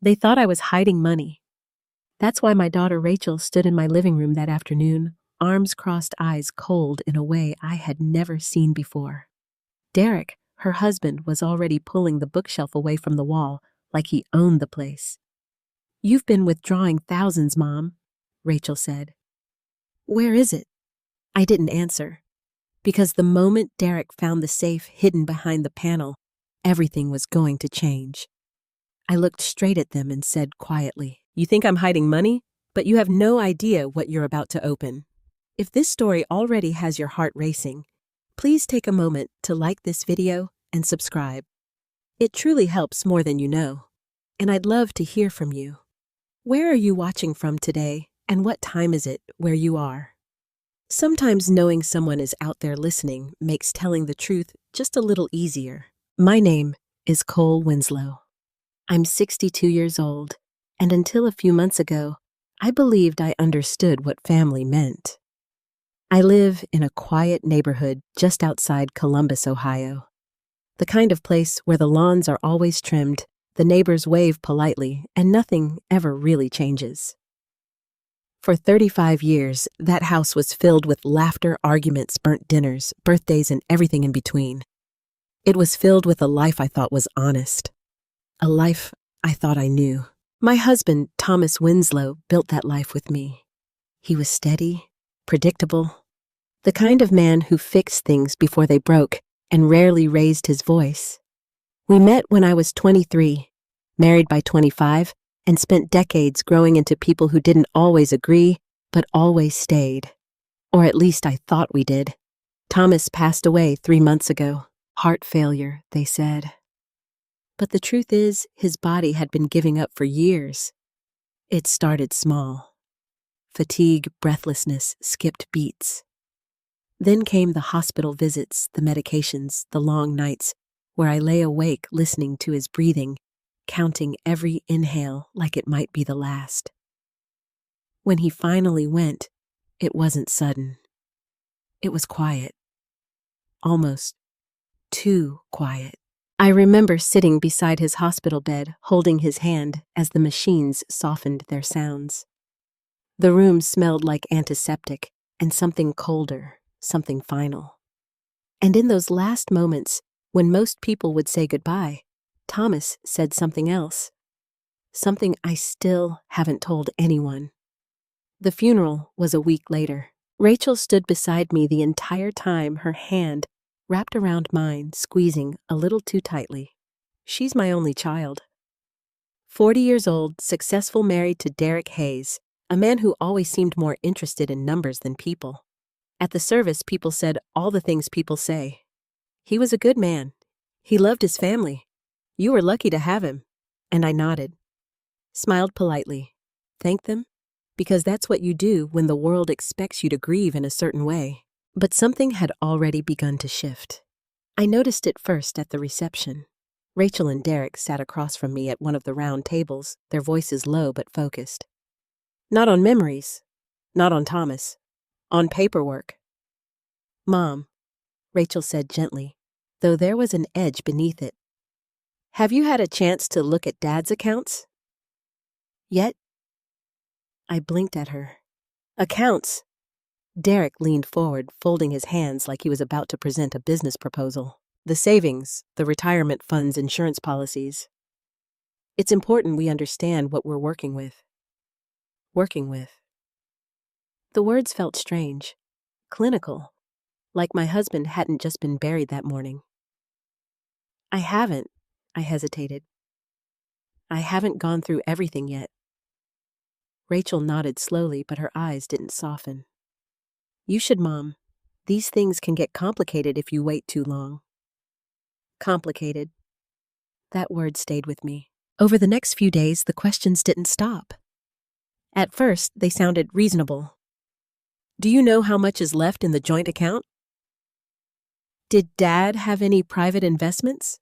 They thought I was hiding money. That's why my daughter Rachel stood in my living room that afternoon, arms crossed, eyes cold in a way I had never seen before. Derek, her husband, was already pulling the bookshelf away from the wall like he owned the place. "You've been withdrawing thousands, Mom," Rachel said. "Where is it?" I didn't answer, because the moment Derek found the safe hidden behind the panel, everything was going to change. I looked straight at them and said quietly, "You think I'm hiding money? But you have no idea what you're about to open." If this story already has your heart racing, please take a moment to like this video and subscribe. It truly helps more than you know. And I'd love to hear from you. Where are you watching from today, and what time is it where you are? Sometimes knowing someone is out there listening makes telling the truth just a little easier. My name is Cole Winslow. I'm 62 years old, and until a few months ago, I believed I understood what family meant. I live in a quiet neighborhood just outside Columbus, Ohio. The kind of place where the lawns are always trimmed, the neighbors wave politely, and nothing ever really changes. For 35 years, that house was filled with laughter, arguments, burnt dinners, birthdays, and everything in between. It was filled with a life I thought was honest. A life I thought I knew. My husband, Thomas Winslow, built that life with me. He was steady, predictable, the kind of man who fixed things before they broke and rarely raised his voice. We met when I was 23, married by 25, and spent decades growing into people who didn't always agree, but always stayed. Or at least I thought we did. Thomas passed away 3 months ago. Heart failure, they said. But the truth is, his body had been giving up for years. It started small. Fatigue, breathlessness, skipped beats. Then came the hospital visits, the medications, the long nights, where I lay awake listening to his breathing, counting every inhale like it might be the last. When he finally went, it wasn't sudden. It was quiet. Almost too quiet. I remember sitting beside his hospital bed, holding his hand as the machines softened their sounds. The room smelled like antiseptic and something colder, something final. And in those last moments, when most people would say goodbye, Thomas said something else. Something I still haven't told anyone. The funeral was a week later. Rachel stood beside me the entire time, her hand wrapped around mine, squeezing a little too tightly. She's my only child. 40 years old, successful, married to Derek Hayes, a man who always seemed more interested in numbers than people. At the service, people said all the things people say. He was a good man. He loved his family. You were lucky to have him. And I nodded, smiled politely, thanked them, because that's what you do when the world expects you to grieve in a certain way. But something had already begun to shift. I noticed it first at the reception. Rachel and Derek sat across from me at one of the round tables, their voices low but focused. Not on memories, not on Thomas, on paperwork. "Mom," Rachel said gently, though there was an edge beneath it. "Have you had a chance to look at Dad's accounts?" "Yet?" I blinked at her. "Accounts?" Derek leaned forward, folding his hands like he was about to present a business proposal. "The savings, the retirement funds, insurance policies. It's important we understand what we're working with." Working with. The words felt strange, clinical, like my husband hadn't just been buried that morning. I hesitated. "I haven't gone through everything yet." Rachel nodded slowly, but her eyes didn't soften. "You should, Mom. These things can get complicated if you wait too long." Complicated. That word stayed with me. Over the next few days, the questions didn't stop. At first, they sounded reasonable. "Do you know how much is left in the joint account? Did Dad have any private investments?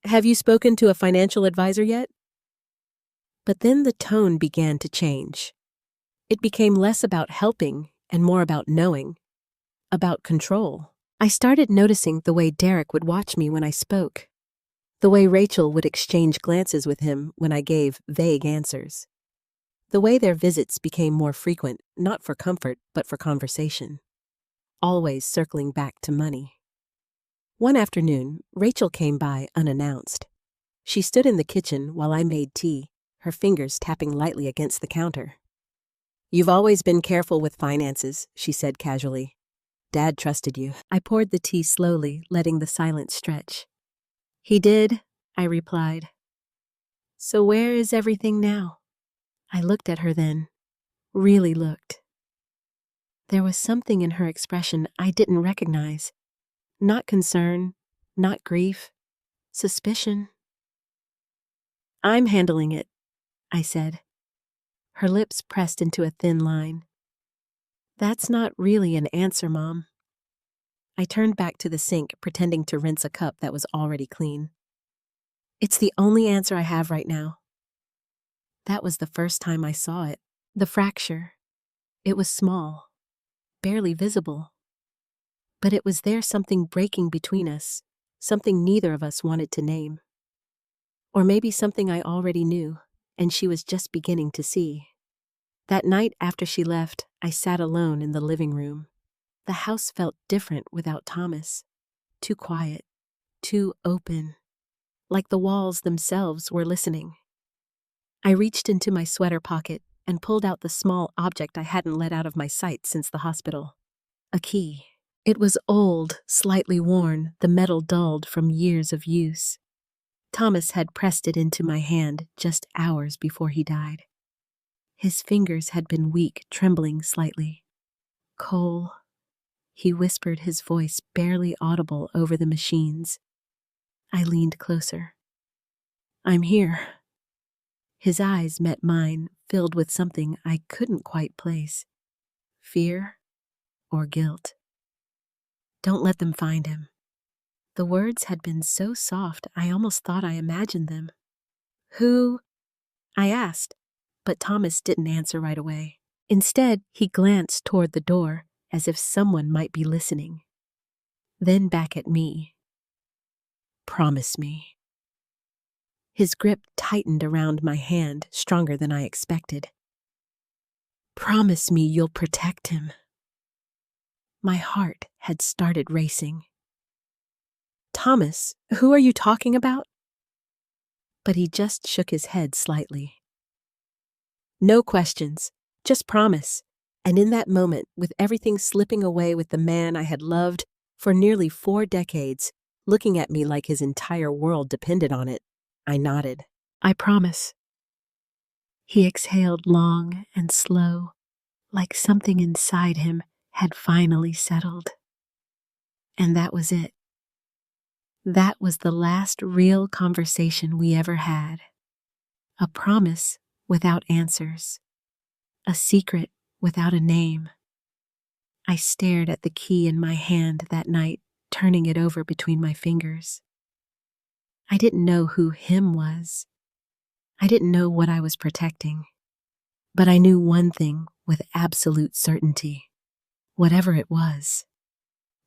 Have you spoken to a financial advisor yet?" But then the tone began to change. It became less about helping and more about knowing, about control. I started noticing the way Derek would watch me when I spoke. The way Rachel would exchange glances with him when I gave vague answers. The way their visits became more frequent, not for comfort, but for conversation. Always circling back to money. One afternoon, Rachel came by unannounced. She stood in the kitchen while I made tea, her fingers tapping lightly against the counter. "You've always been careful with finances," she said casually. "Dad trusted you." I poured the tea slowly, letting the silence stretch. "He did," I replied. "So where is everything now?" I looked at her then, really looked. There was something in her expression I didn't recognize. Not concern, not grief, suspicion. "I'm handling it," I said. Her lips pressed into a thin line. "That's not really an answer, Mom." I turned back to the sink, pretending to rinse a cup that was already clean. "It's the only answer I have right now." That was the first time I saw it. The fracture. It was small, barely visible. But it was there, something breaking between us, something neither of us wanted to name. Or maybe something I already knew, and she was just beginning to see. That night after she left, I sat alone in the living room. The house felt different without Thomas. Too quiet, too open, like the walls themselves were listening. I reached into my sweater pocket and pulled out the small object I hadn't let out of my sight since the hospital. A key. It was old, slightly worn, the metal dulled from years of use. Thomas had pressed it into my hand just hours before he died. His fingers had been weak, trembling slightly. "Cole," he whispered, his voice barely audible over the machines. I leaned closer. "I'm here." His eyes met mine, filled with something I couldn't quite place. Fear or guilt. "Don't let them find him." The words had been so soft I almost thought I imagined them. "Who?" I asked, but Thomas didn't answer right away. Instead, he glanced toward the door, as if someone might be listening. Then back at me. "Promise me." His grip tightened around my hand, stronger than I expected. "Promise me you'll protect him." My heart had started racing. "Thomas, who are you talking about?" But he just shook his head slightly. "No questions, just promise." And in that moment, with everything slipping away with the man I had loved for nearly 4 decades, looking at me like his entire world depended on it, I nodded. "I promise." He exhaled long and slow, like something inside him had finally settled. And that was it. That was the last real conversation we ever had. A promise without answers. A secret without a name. I stared at the key in my hand that night, turning it over between my fingers. I didn't know who him was. I didn't know what I was protecting. But I knew one thing with absolute certainty. Whatever it was,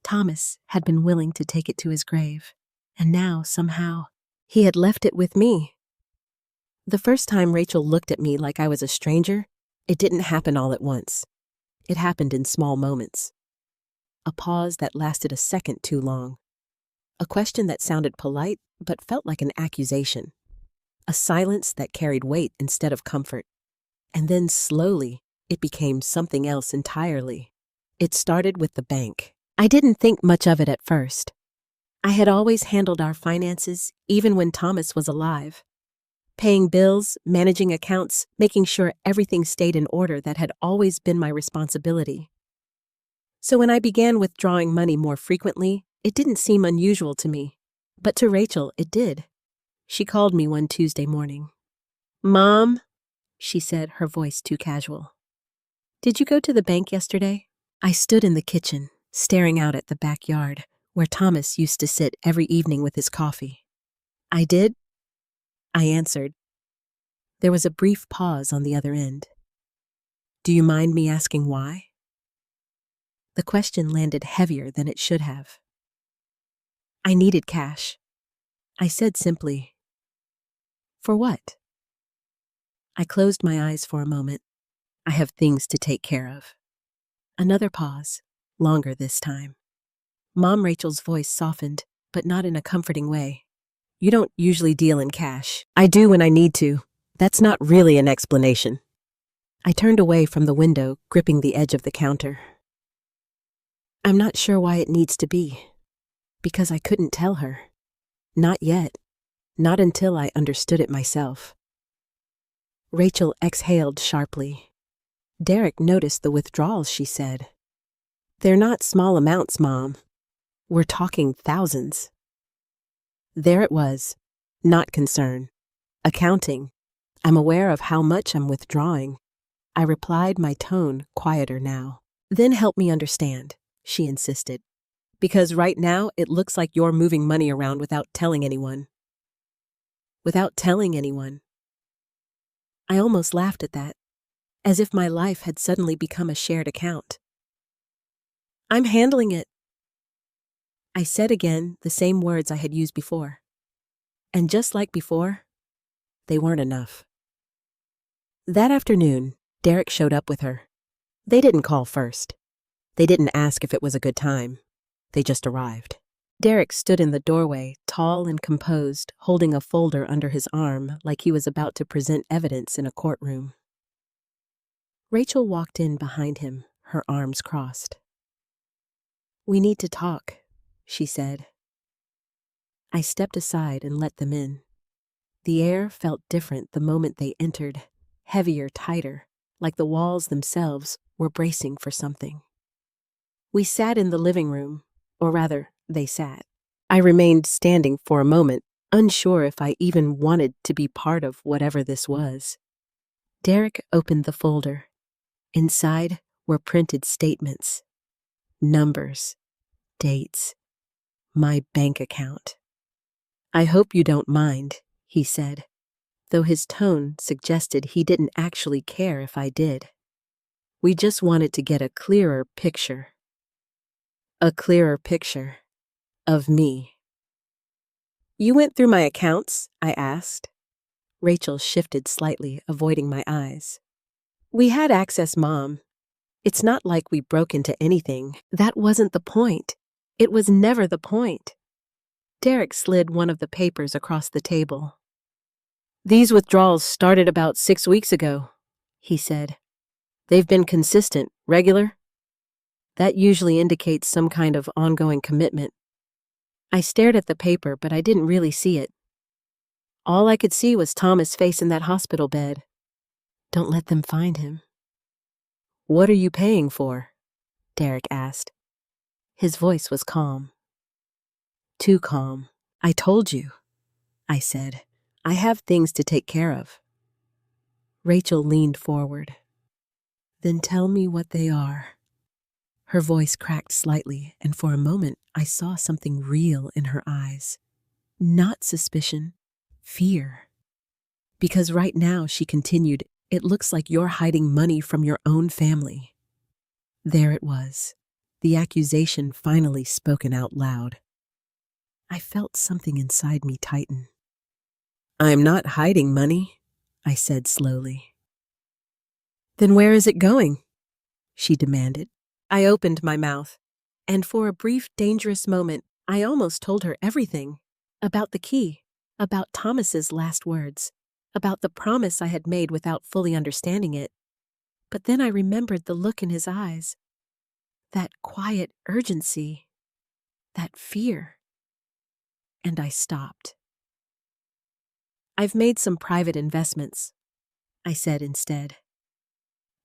Thomas had been willing to take it to his grave, and now, somehow, he had left it with me. The first time Rachel looked at me like I was a stranger, it didn't happen all at once. It happened in small moments. A pause that lasted a second too long. A question that sounded polite but felt like an accusation. A silence that carried weight instead of comfort. And then slowly, it became something else entirely. It started with the bank. I didn't think much of it at first. I had always handled our finances, even when Thomas was alive. Paying bills, managing accounts, making sure everything stayed in order, that had always been my responsibility. So when I began withdrawing money more frequently, it didn't seem unusual to me. But to Rachel, it did. She called me one Tuesday morning. "Mom," she said, her voice too casual. "Did you go to the bank yesterday?" I stood in the kitchen, staring out at the backyard, where Thomas used to sit every evening with his coffee. "I did," I answered. There was a brief pause on the other end. "Do you mind me asking why?" The question landed heavier than it should have. "I needed cash. I said simply, "For what?" I closed my eyes for a moment. I have things to take care of. Another pause, longer this time. Mom Rachel's voice softened, but not in a comforting way. "You don't usually deal in cash." "I do when I need to. That's not really an explanation." I turned away from the window, gripping the edge of the counter. "I'm not sure why it needs to be. Because I couldn't tell her. Not yet. Not until I understood it myself." Rachel exhaled sharply. "Derek noticed the withdrawals," she said. "They're not small amounts, Mom. We're talking thousands." There it was. Not concern. Accounting. "I'm aware of how much I'm withdrawing." I replied, my tone quieter now. "Then help me understand," she insisted. "Because right now it looks like you're moving money around without telling anyone." Without telling anyone. I almost laughed at that, as if my life had suddenly become a shared account. "I'm handling it," I said again, the same words I had used before. And just like before, they weren't enough. That afternoon, Derek showed up with her. They didn't call first. They didn't ask if it was a good time. They just arrived. Derek stood in the doorway, tall and composed, holding a folder under his arm like he was about to present evidence in a courtroom. Rachel walked in behind him, her arms crossed. "We need to talk," she said. I stepped aside and let them in. The air felt different the moment they entered, heavier, tighter, like the walls themselves were bracing for something. We sat in the living room, or rather, they sat. I remained standing for a moment, unsure if I even wanted to be part of whatever this was. Derek opened the folder. Inside were printed statements, numbers, dates, my bank account. "I hope you don't mind," he said, though his tone suggested he didn't actually care if I did. "We just wanted to get a clearer picture." A clearer picture of me. "You went through my accounts?" I asked. Rachel shifted slightly, avoiding my eyes. "We had access, Mom. It's not like we broke into anything. That wasn't the point. It was never the point." Derek slid one of the papers across the table. "These withdrawals started about 6 weeks ago," he said. "They've been consistent, regular. That usually indicates some kind of ongoing commitment." I stared at the paper, but I didn't really see it. All I could see was Thomas' face in that hospital bed. "Don't let them find him." "What are you paying for?" Derek asked. His voice was calm. Too calm. "I told you," I said. "I have things to take care of." Rachel leaned forward. "Then tell me what they are." Her voice cracked slightly, and for a moment I saw something real in her eyes. Not suspicion, fear. "Because right now," she continued, "it looks like you're hiding money from your own family." There it was, the accusation finally spoken out loud. I felt something inside me tighten. "I'm not hiding money," I said slowly. "Then where is it going?" she demanded. I opened my mouth, and for a brief, dangerous moment, I almost told her everything. About the key, about Thomas's last words, about the promise I had made without fully understanding it. But then I remembered the look in his eyes, that quiet urgency, that fear. And I stopped. "I've made some private investments," I said instead.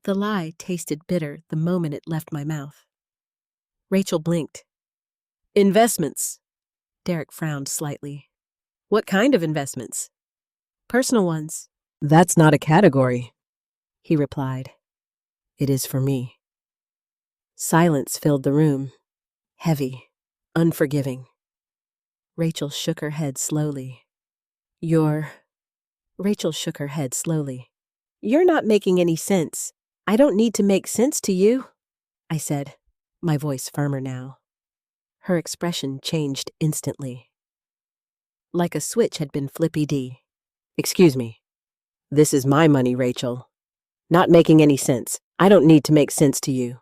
The lie tasted bitter the moment it left my mouth. Rachel blinked. "Investments?" Derek frowned slightly. "What kind of investments?" "Personal ones." "That's not a category," he replied. "It is for me." Silence filled the room, heavy, unforgiving. Rachel shook her head slowly. Rachel shook her head slowly. "You're not making any sense. I don't need to make sense to you," I said, my voice firmer now. Her expression changed instantly. like a switch had been flippy-dee. "Excuse me. This is my money, Rachel. Not making any sense. I don't need to make sense to you,"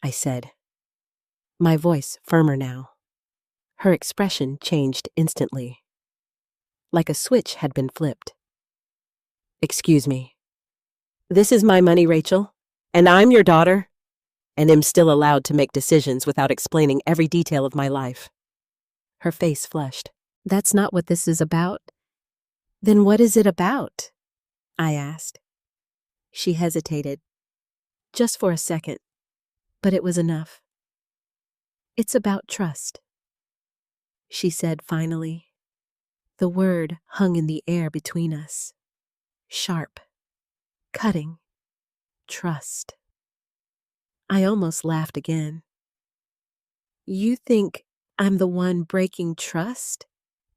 I said, my voice firmer now. Her expression changed instantly, like a switch had been flipped. "Excuse me. This is my money, Rachel, and I'm your daughter, and am still allowed to make decisions without explaining every detail of my life." Her face flushed. "That's not what this is about?" "Then what is it about?" I asked. She hesitated, just for a second, but it was enough. "It's about trust," she said finally. The word hung in the air between us. Sharp, cutting, trust. I almost laughed again. "You think I'm the one breaking trust?"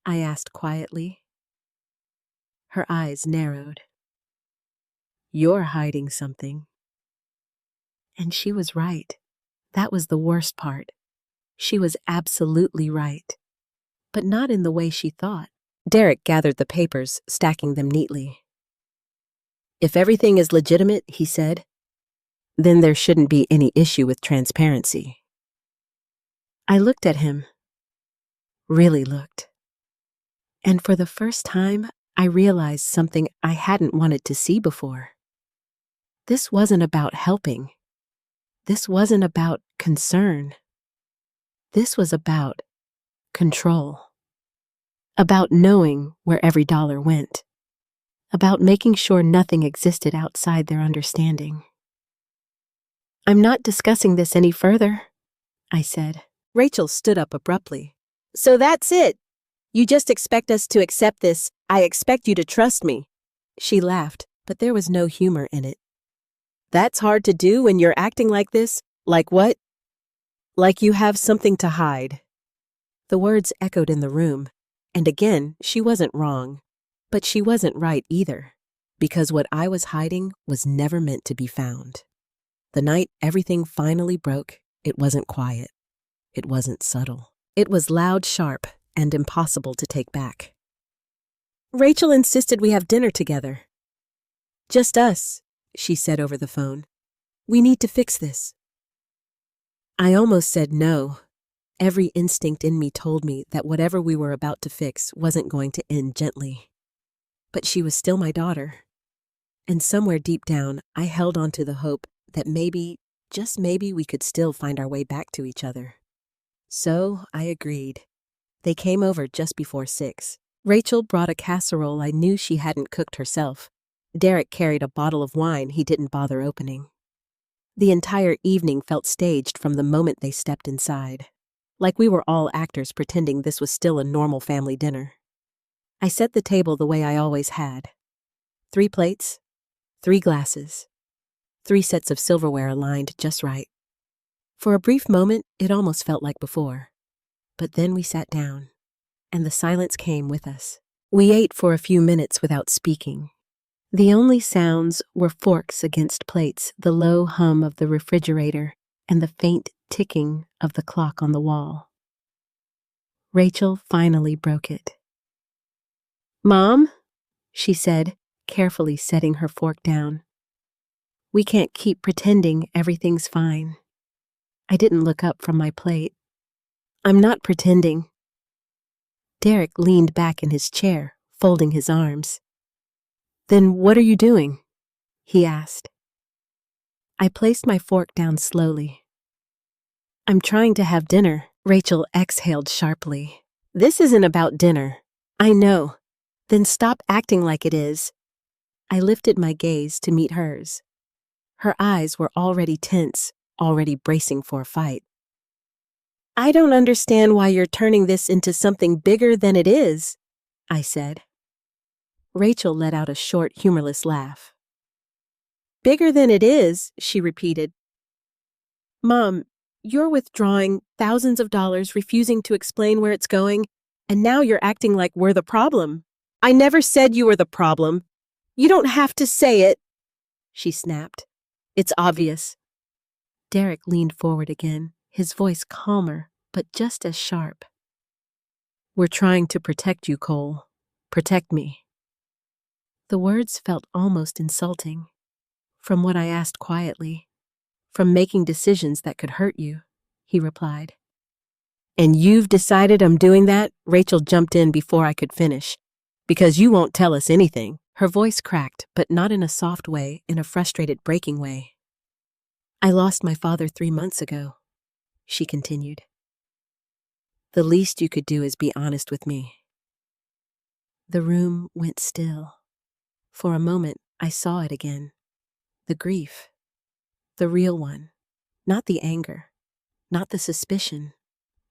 I asked quietly. Her eyes narrowed. "You're hiding something." And she was right. That was the worst part. She was absolutely right. But not in the way she thought. Derek gathered the papers, stacking them neatly. "If everything is legitimate," he said, "then there shouldn't be any issue with transparency." I looked at him. Really looked. And for the first time, I realized something I hadn't wanted to see before. This wasn't about helping. This wasn't about concern. This was about control. About knowing where every dollar went. About making sure nothing existed outside their understanding. "I'm not discussing this any further," I said. Rachel stood up abruptly. "So that's it? You just expect us to accept this? I expect you to trust me." She laughed, but there was no humor in it. "That's hard to do when you're acting like this? Like what?" "Like you have something to hide." The words echoed in the room, and again, she wasn't wrong. But she wasn't right either, because what I was hiding was never meant to be found. The night everything finally broke, it wasn't quiet. It wasn't subtle. It was loud, sharp, and impossible to take back. "Rachel insisted we have dinner together." "Just us," she said over the phone. "We need to fix this." I almost said no. Every instinct in me told me that whatever we were about to fix wasn't going to end gently. But she was still my daughter. And somewhere deep down, I held on to the hope that maybe, just maybe, we could still find our way back to each other. So I agreed. They came over just before 6. Rachel brought a casserole I knew she hadn't cooked herself. Derek carried a bottle of wine he didn't bother opening. The entire evening felt staged from the moment they stepped inside. Like we were all actors pretending this was still a normal family dinner. I set the table the way I always had. 3 plates, 3 glasses, 3 sets of silverware aligned just right. For a brief moment, it almost felt like before. But then we sat down, and the silence came with us. We ate for a few minutes without speaking. The only sounds were forks against plates, the low hum of the refrigerator, and the faint ticking of the clock on the wall. Rachel finally broke it. "Mom," she said, carefully setting her fork down. "We can't keep pretending everything's fine." I didn't look up from my plate. "I'm not pretending." Derek leaned back in his chair, folding his arms. "Then what are you doing?" he asked. I placed my fork down slowly. "I'm trying to have dinner." Rachel exhaled sharply. "This isn't about dinner." "I know. Then stop acting like it is." I lifted my gaze to meet hers. Her eyes were already tense, already bracing for a fight. "I don't understand why you're turning this into something bigger than it is," I said. Rachel let out a short, humorless laugh. "Bigger than it is," she repeated. "Mom, you're withdrawing thousands of dollars, refusing to explain where it's going, and now you're acting like we're the problem." "I never said you were the problem. You don't have to say it," she snapped. "It's obvious." Derek leaned forward again, his voice calmer, but just as sharp. We're trying to protect you, Cole. Protect me. The words felt almost insulting. From what I asked quietly. From making decisions that could hurt you, he replied. And you've decided I'm doing that? Rachel jumped in before I could finish. Because you won't tell us anything. Her voice cracked, but not in a soft way, in a frustrated, breaking way. I lost my father 3 months ago, she continued. The least you could do is be honest with me. The room went still. For a moment, I saw it again. The grief. The real one. Not the anger. Not the suspicion.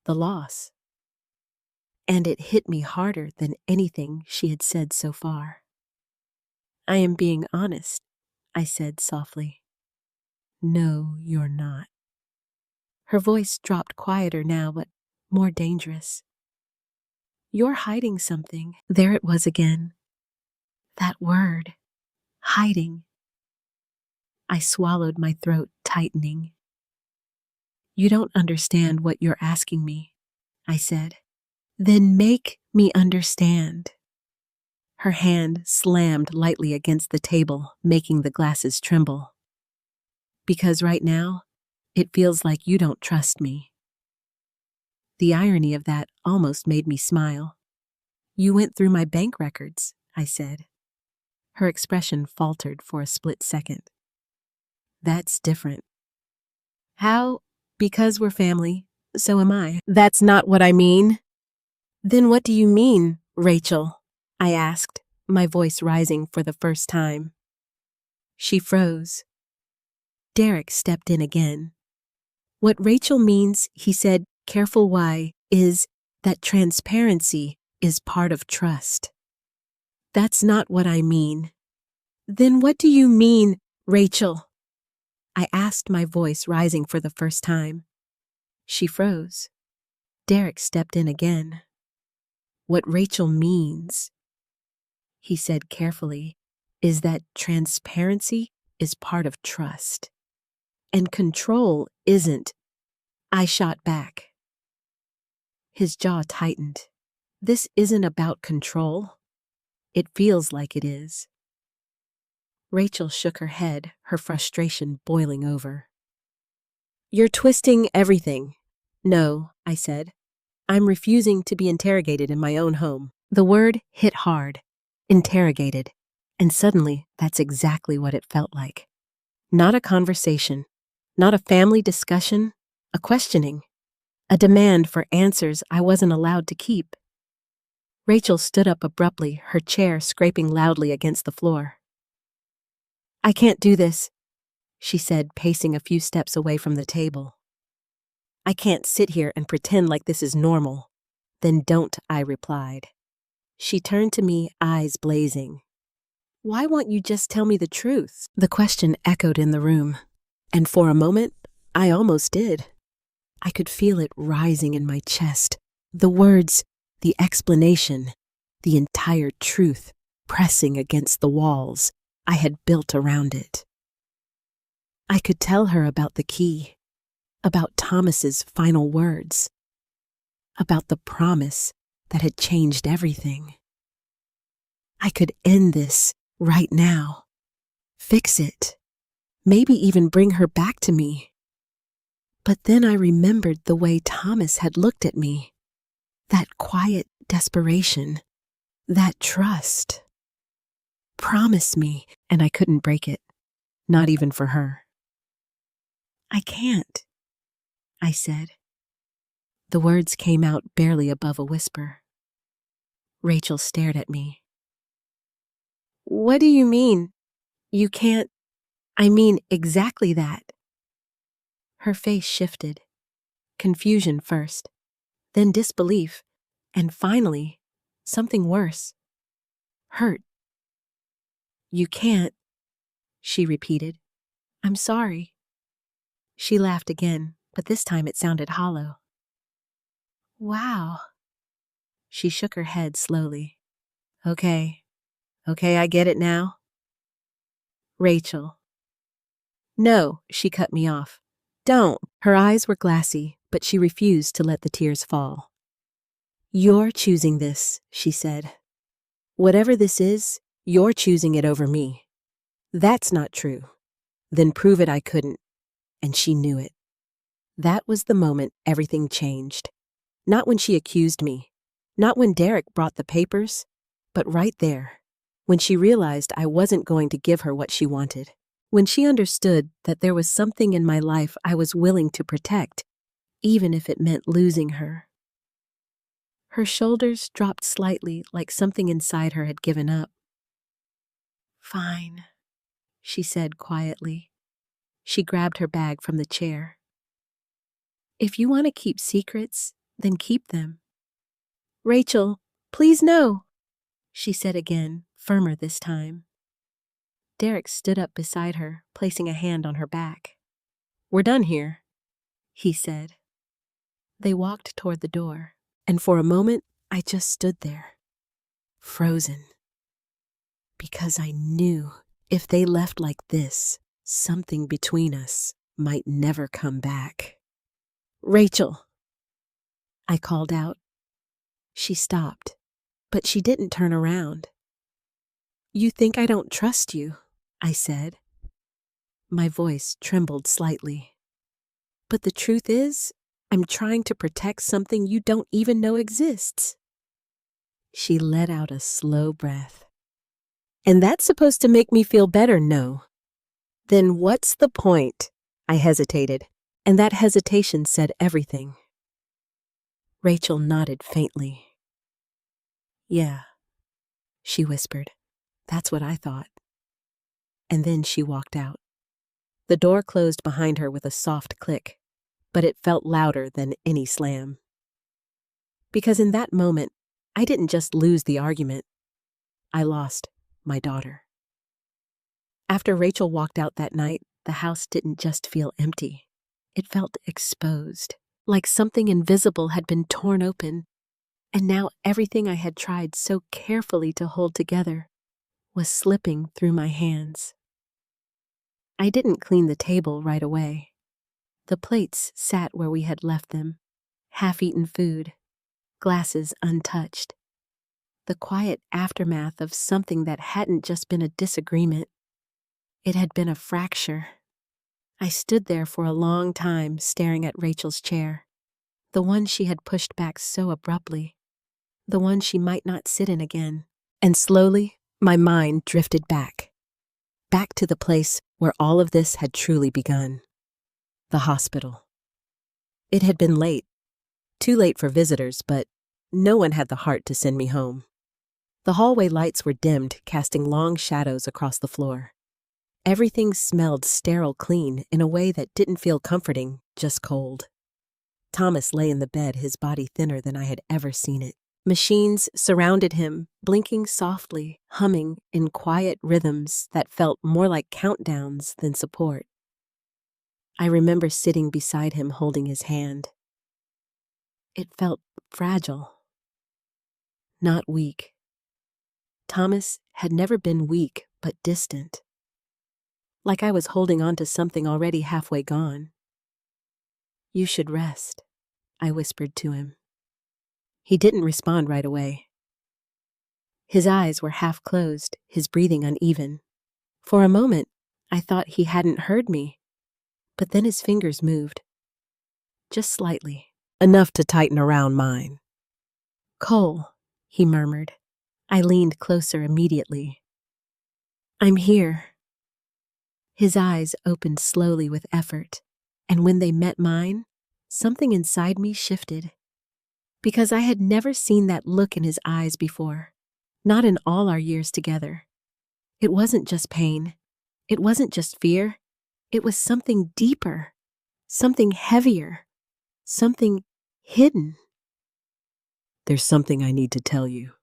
The loss. And it hit me harder than anything she had said so far. I am being honest, I said softly. No, you're not. Her voice dropped quieter now, but more dangerous. You're hiding something. There it was again. That word. Hiding. I swallowed, my throat tightening. You don't understand what you're asking me, I said. Then make me understand. Her hand slammed lightly against the table, making the glasses tremble. Because right now, it feels like you don't trust me. The irony of that almost made me smile. You went through my bank records, I said. Her expression faltered for a split second. That's different. How? Because we're family, so am I. That's not what I mean. Then what do you mean, Rachel? I asked, my voice rising for the first time. She froze. Derek stepped in again. What Rachel means, he said, careful why, is that transparency is part of trust. That's not what I mean. Then what do you mean, Rachel? I asked, my voice rising for the first time. She froze. Derek stepped in again. What Rachel means, he said carefully, is that transparency is part of trust. And control isn't. I shot back. His jaw tightened. This isn't about control. It feels like it is. Rachel shook her head, her frustration boiling over. You're twisting everything. No, I said. I'm refusing to be interrogated in my own home. The word hit hard. Interrogated. And suddenly, that's exactly what it felt like. Not a conversation. Not a family discussion. A questioning. A demand for answers I wasn't allowed to keep. Rachel stood up abruptly, her chair scraping loudly against the floor. I can't do this, she said, pacing a few steps away from the table. I can't sit here and pretend like this is normal. Then don't, I replied. She turned to me, eyes blazing. Why won't you just tell me the truth? The question echoed in the room, and for a moment, I almost did. I could feel it rising in my chest. The words, the explanation, the entire truth pressing against the walls I had built around it. I could tell her about the key, about Thomas's final words, about the promise that had changed everything. I could end this right now, fix it, maybe even bring her back to me. But then I remembered the way Thomas had looked at me, that quiet desperation, that trust. Promise me, and I couldn't break it, not even for her. I can't, I said. The words came out barely above a whisper. Rachel stared at me. What do you mean? You can't? I mean exactly that. Her face shifted. Confusion first, then disbelief, and finally, something worse. Hurt. You can't, she repeated. I'm sorry. She laughed again, but this time it sounded hollow. Wow. She shook her head slowly. Okay, I get it now. Rachel. No, she cut me off. Don't. Her eyes were glassy, but she refused to let the tears fall. "You're choosing this," she said. "Whatever this is, you're choosing it over me." "That's not true." "Then prove it I couldn't." And she knew it. That was the moment everything changed. Not when she accused me, not when Derek brought the papers, but right there, when she realized I wasn't going to give her what she wanted. When she understood that there was something in my life I was willing to protect, even if it meant losing her. Her shoulders dropped slightly, like something inside her had given up. "Fine," she said quietly. She grabbed her bag from the chair. "If you want to keep secrets, then keep them." "Rachel, please no," she said again, firmer this time. Derek stood up beside her, placing a hand on her back. "We're done here," he said. They walked toward the door, and for a moment I just stood there, frozen. Because I knew if they left like this, something between us might never come back. "Rachel," I called out. She stopped, but she didn't turn around. "You think I don't trust you," I said. My voice trembled slightly. "But the truth is, I'm trying to protect something you don't even know exists." She let out a slow breath. "And that's supposed to make me feel better, no?" "Then what's the point?" I hesitated, and that hesitation said everything. Rachel nodded faintly. "Yeah," she whispered. "That's what I thought." And then she walked out. The door closed behind her with a soft click, but it felt louder than any slam. Because in that moment, I didn't just lose the argument. I lost my daughter. After Rachel walked out that night, the house didn't just feel empty. It felt exposed, like something invisible had been torn open, and now everything I had tried so carefully to hold together was slipping through my hands. I didn't clean the table right away. The plates sat where we had left them, half-eaten food, glasses untouched. The quiet aftermath of something that hadn't just been a disagreement. It had been a fracture. I stood there for a long time staring at Rachel's chair, the one she had pushed back so abruptly, the one she might not sit in again. And slowly, my mind drifted back to the place where all of this had truly begun. The hospital. It had been late, too late for visitors, but no one had the heart to send me home. The hallway lights were dimmed, casting long shadows across the floor. Everything smelled sterile clean in a way that didn't feel comforting, just cold. Thomas lay in the bed, his body thinner than I had ever seen it. Machines surrounded him, blinking softly, humming in quiet rhythms that felt more like countdowns than support. I remember sitting beside him holding his hand. It felt fragile, not weak. Thomas had never been weak, but distant. Like I was holding on to something already halfway gone. "You should rest," I whispered to him. He didn't respond right away. His eyes were half closed, his breathing uneven. For a moment, I thought he hadn't heard me, but then his fingers moved. Just slightly, enough to tighten around mine. "Cole," he murmured. I leaned closer immediately. "I'm here." His eyes opened slowly with effort, and when they met mine, something inside me shifted. Because I had never seen that look in his eyes before, not in all our years together. It wasn't just pain. It wasn't just fear. It was something deeper, something heavier, something hidden. "There's something I need to tell you,"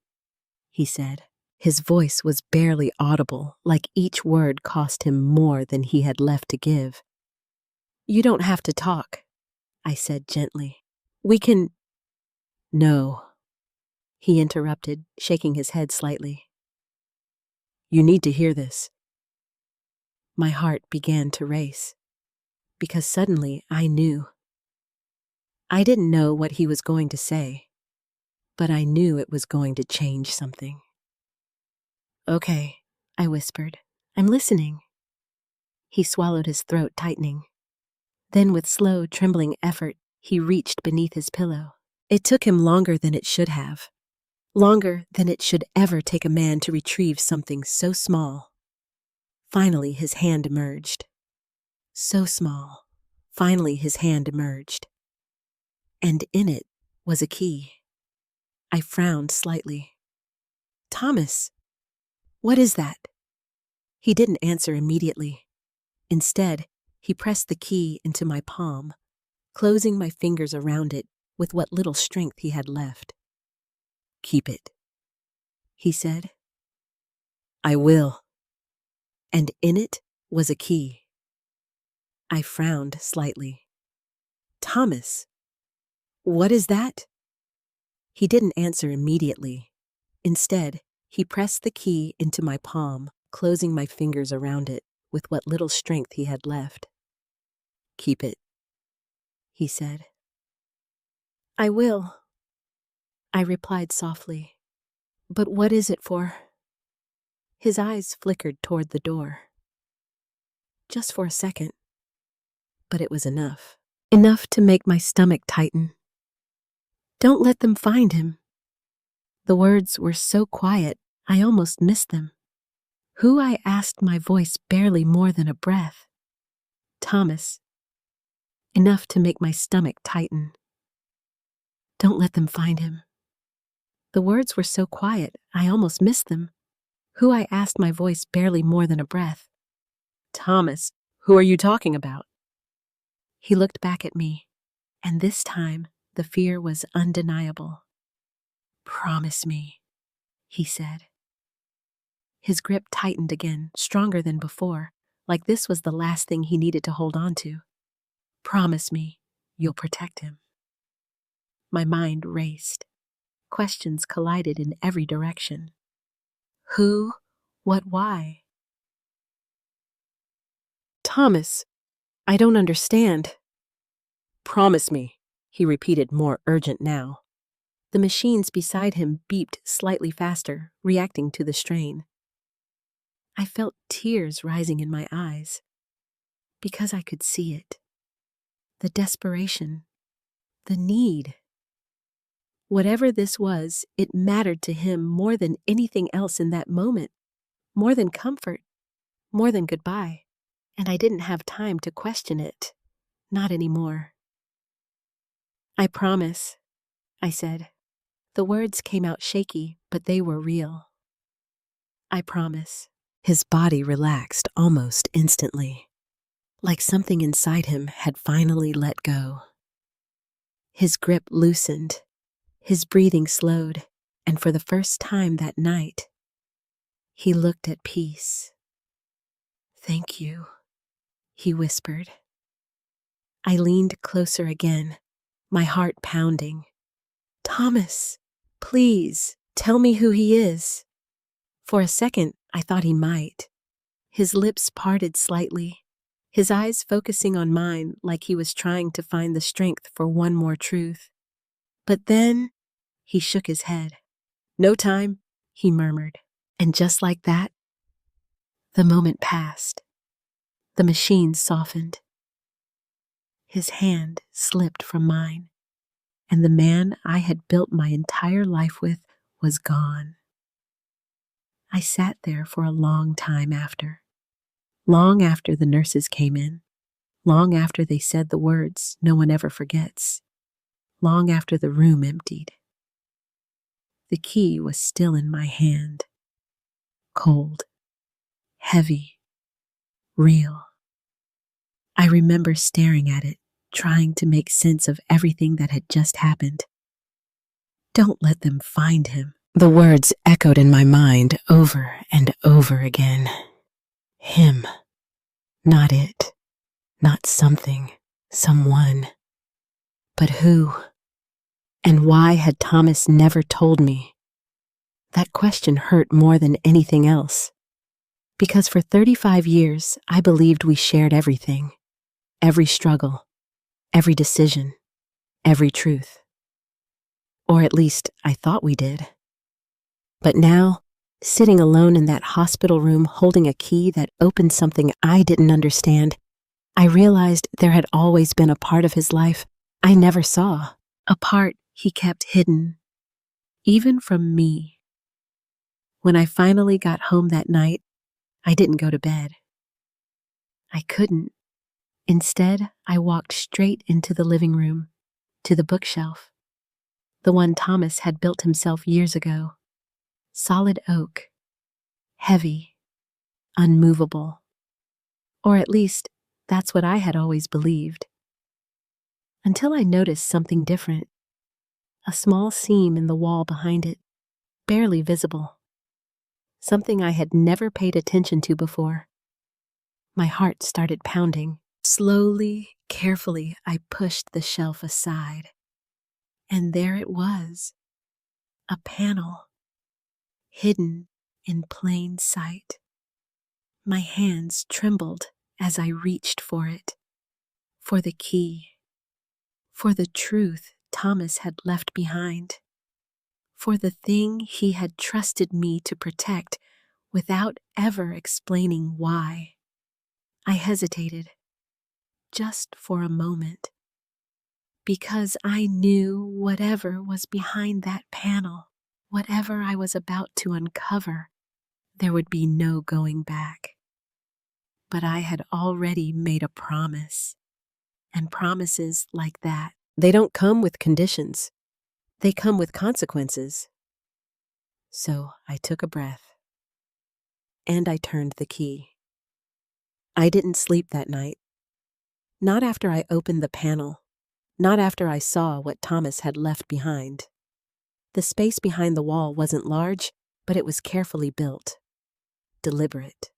he said. His voice was barely audible, like each word cost him more than he had left to give. "You don't have to talk," I said gently. "We can—" "No," he interrupted, shaking his head slightly. "You need to hear this." My heart began to race, because suddenly I knew. I didn't know what he was going to say, but I knew it was going to change something. "Okay," I whispered. "I'm listening." He swallowed, his throat tightening. Then, with slow, trembling effort, he reached beneath his pillow. It took him longer than it should have. Longer than it should ever take a man to retrieve something so small. Finally, his hand emerged. So small. Finally, his hand emerged. And in it was a key. I frowned slightly. "Thomas, what is that?" He didn't answer immediately. Instead, he pressed the key into my palm, closing my fingers around it with what little strength he had left. "Keep it," he said. "I will." And in it was a key. I frowned slightly. "Thomas, what is that?" He didn't answer immediately. Instead, he pressed the key into my palm, closing my fingers around it with what little strength he had left. "Keep it," he said. "I will," I replied softly. "But what is it for?" His eyes flickered toward the door. Just for a second. But it was enough. Enough to make my stomach tighten. "Don't let them find him." The words were so quiet, I almost missed them. "Who?" I asked, my voice barely more than a breath. "Thomas." Enough to make my stomach tighten. "Don't let them find him." The words were so quiet, I almost missed them. "Who?" I asked, my voice barely more than a breath. "Thomas, who are you talking about?" He looked back at me, and this time the fear was undeniable. "Promise me," he said. His grip tightened again, stronger than before, like this was the last thing he needed to hold on to. "Promise me you'll protect him." My mind raced. Questions collided in every direction. Who? What? Why? "Thomas, I don't understand." "Promise me," he repeated, more urgent now. The machines beside him beeped slightly faster, reacting to the strain. I felt tears rising in my eyes, because I could see it. The desperation, the need. Whatever this was, it mattered to him more than anything else in that moment, more than comfort, more than goodbye. And I didn't have time to question it. Not anymore. "I promise," I said. The words came out shaky, but they were real. "I promise." His body relaxed almost instantly, like something inside him had finally let go. His grip loosened, his breathing slowed, and for the first time that night, he looked at peace. "Thank you," he whispered. I leaned closer again, my heart pounding. "Thomas, please, tell me who he is." For a second, I thought he might. His lips parted slightly, his eyes focusing on mine like he was trying to find the strength for one more truth. But then, he shook his head. "No time," he murmured. And just like that, the moment passed. The machine softened. His hand slipped from mine, and the man I had built my entire life with was gone. I sat there for a long time after. Long after the nurses came in. Long after they said the words no one ever forgets. Long after the room emptied. The key was still in my hand. Cold. Heavy. Real. I remember staring at it, trying to make sense of everything that had just happened. "Don't let them find him." The words echoed in my mind over and over again. Him. Not it. Not something. Someone. But who? And why had Thomas never told me? That question hurt more than anything else. Because for 35 years, I believed we shared everything. Every struggle. Every decision. Every truth. Or at least I thought we did. But now, sitting alone in that hospital room holding a key that opened something I didn't understand, I realized there had always been a part of his life I never saw, a part he kept hidden, even from me. When I finally got home that night, I didn't go to bed. I couldn't. Instead, I walked straight into the living room, to the bookshelf, the one Thomas had built himself years ago. Solid oak, heavy, unmovable. Or at least, that's what I had always believed. Until I noticed something different. A small seam in the wall behind it, barely visible. Something I had never paid attention to before. My heart started pounding. Slowly, carefully, I pushed the shelf aside. And there it was. A panel. Hidden in plain sight. My hands trembled as I reached for it. For the key. For the truth Thomas had left behind. For the thing he had trusted me to protect without ever explaining why. I hesitated, just for a moment, because I knew whatever was behind that panel, whatever I was about to uncover, there would be no going back. But I had already made a promise, and promises like that, they don't come with conditions. They come with consequences. So I took a breath, and I turned the key. I didn't sleep that night. Not after I opened the panel, not after I saw what Thomas had left behind. The space behind the wall wasn't large, but it was carefully built, deliberate.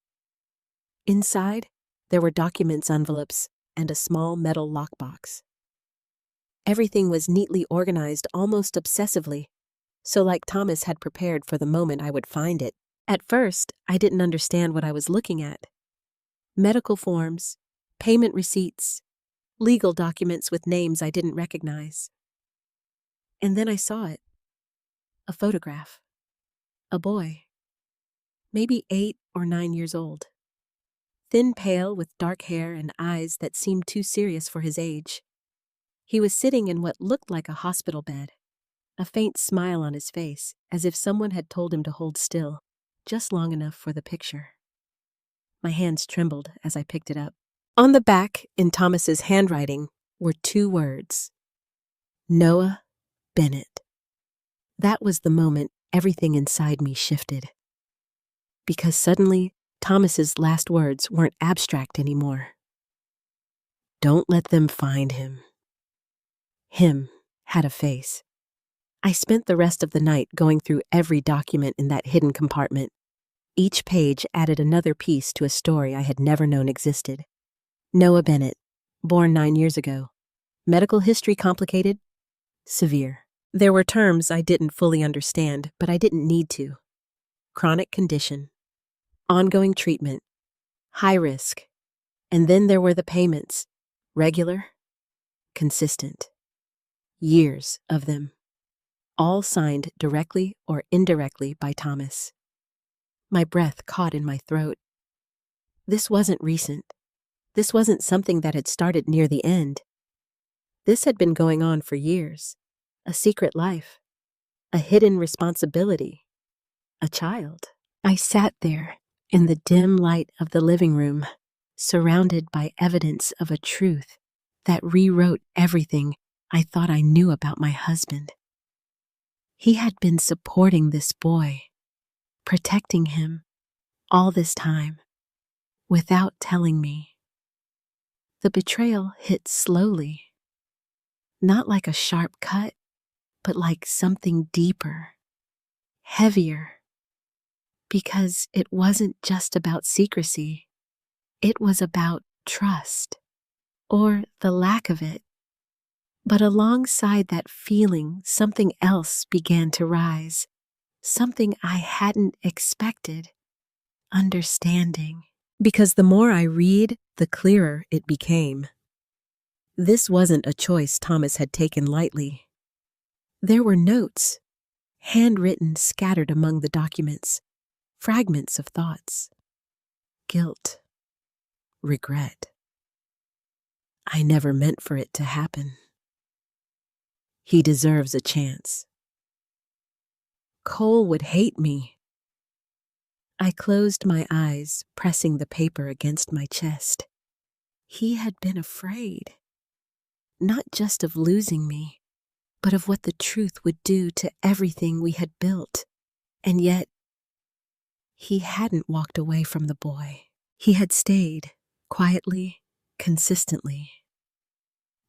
Inside, there were documents envelopes and a small metal lockbox. Everything was neatly organized almost obsessively, so like Thomas had prepared for the moment I would find it. At first, I didn't understand what I was looking at. Medical forms, payment receipts, legal documents with names I didn't recognize. And then I saw it. A photograph. A boy. Maybe 8 or 9 years old. Thin pale with dark hair and eyes that seemed too serious for his age. He was sitting in what looked like a hospital bed, a faint smile on his face, as if someone had told him to hold still, just long enough for the picture. My hands trembled as I picked it up. On the back, in Thomas's handwriting, were 2 words. Noah Bennett. That was the moment everything inside me shifted. Because suddenly, Thomas's last words weren't abstract anymore. Don't let them find him. Him had a face. I spent the rest of the night going through every document in that hidden compartment. Each page added another piece to a story I had never known existed. Noah Bennett, born 9 years ago. Medical history complicated, severe. There were terms I didn't fully understand, but I didn't need to. Chronic condition, ongoing treatment, high risk, and then there were the payments, regular, consistent. Years of them, all signed directly or indirectly by Thomas. My breath caught in my throat. This wasn't recent. This wasn't something that had started near the end. This had been going on for years. A secret life. A hidden responsibility. A child. I sat there in the dim light of the living room, surrounded by evidence of a truth that rewrote everything I thought I knew about my husband. He had been supporting this boy, protecting him, all this time, without telling me. The betrayal hit slowly, not like a sharp cut, but like something deeper, heavier, because it wasn't just about secrecy, it was about trust, or the lack of it. But alongside that feeling, something else began to rise, something I hadn't expected, understanding. Because the more I read, the clearer it became. This wasn't a choice Thomas had taken lightly. There were notes, handwritten scattered among the documents, fragments of thoughts, guilt, regret. I never meant for it to happen. He deserves a chance. Cole would hate me. I closed my eyes, pressing the paper against my chest. He had been afraid, not just of losing me, but of what the truth would do to everything we had built. And yet, he hadn't walked away from the boy. He had stayed, quietly, consistently.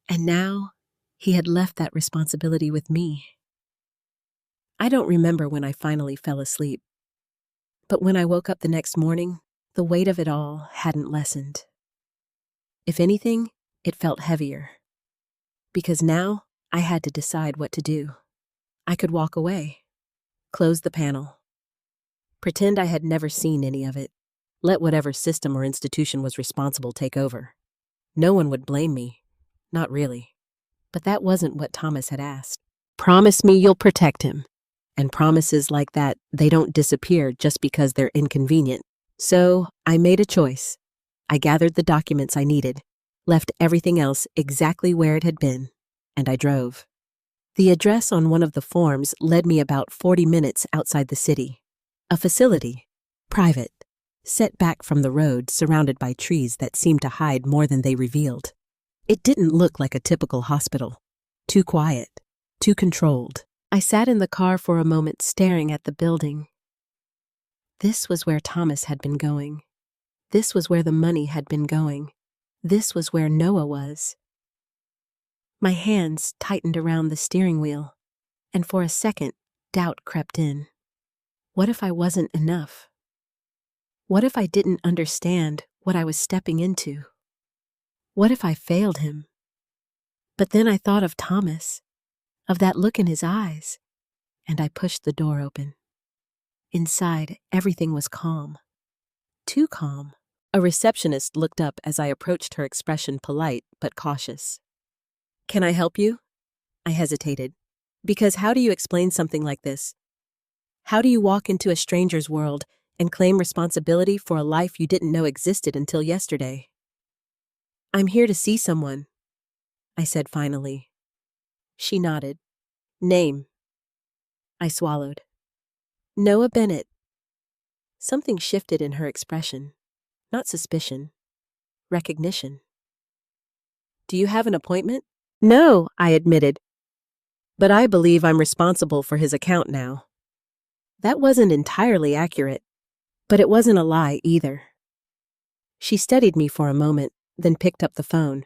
And now, he had left that responsibility with me. I don't remember when I finally fell asleep, but when I woke up the next morning, the weight of it all hadn't lessened. If anything, it felt heavier. Because now, I had to decide what to do. I could walk away, close the panel, pretend I had never seen any of it, let whatever system or institution was responsible take over. No one would blame me. Not really. But that wasn't what Thomas had asked. Promise me you'll protect him. And promises like that, they don't disappear just because they're inconvenient. So I made a choice. I gathered the documents I needed, left everything else exactly where it had been, and I drove. The address on one of the forms led me about 40 minutes outside the city. A facility, private, set back from the road, surrounded by trees that seemed to hide more than they revealed. It didn't look like a typical hospital. Too quiet, too controlled. I sat in the car for a moment, staring at the building. This was where Thomas had been going. This was where the money had been going. This was where Noah was. My hands tightened around the steering wheel, and for a second, doubt crept in. What if I wasn't enough? What if I didn't understand what I was stepping into? What if I failed him? But then I thought of Thomas, of that look in his eyes, and I pushed the door open. Inside, everything was calm. Too calm. A receptionist looked up as I approached, her expression polite but cautious. "Can I help you?" I hesitated. Because how do you explain something like this? How do you walk into a stranger's world and claim responsibility for a life you didn't know existed until yesterday? "I'm here to see someone," I said finally. She nodded. "Name?" I swallowed. "Noah Bennett." Something shifted in her expression. Not suspicion. Recognition. "Do you have an appointment?" "No," I admitted. "But I believe I'm responsible for his account now." That wasn't entirely accurate, but it wasn't a lie either. She studied me for a moment, then picked up the phone.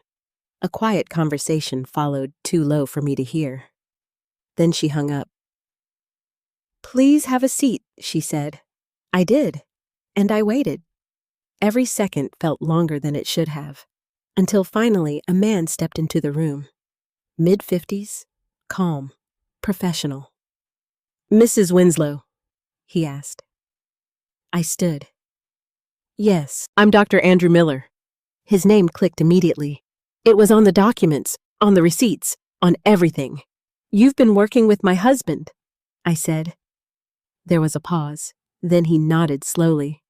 A quiet conversation followed, too low for me to hear. Then she hung up. "Please have a seat," she said. I did, and I waited. Every second felt longer than it should have, until finally a man stepped into the room. Mid-50s, calm, professional. "Mrs. Winslow?" he asked. I stood. "Yes, I'm Dr. Andrew Miller." His name clicked immediately. It was on the documents, on the receipts, on everything. "You've been working with my husband," I said. There was a pause. Then he nodded slowly.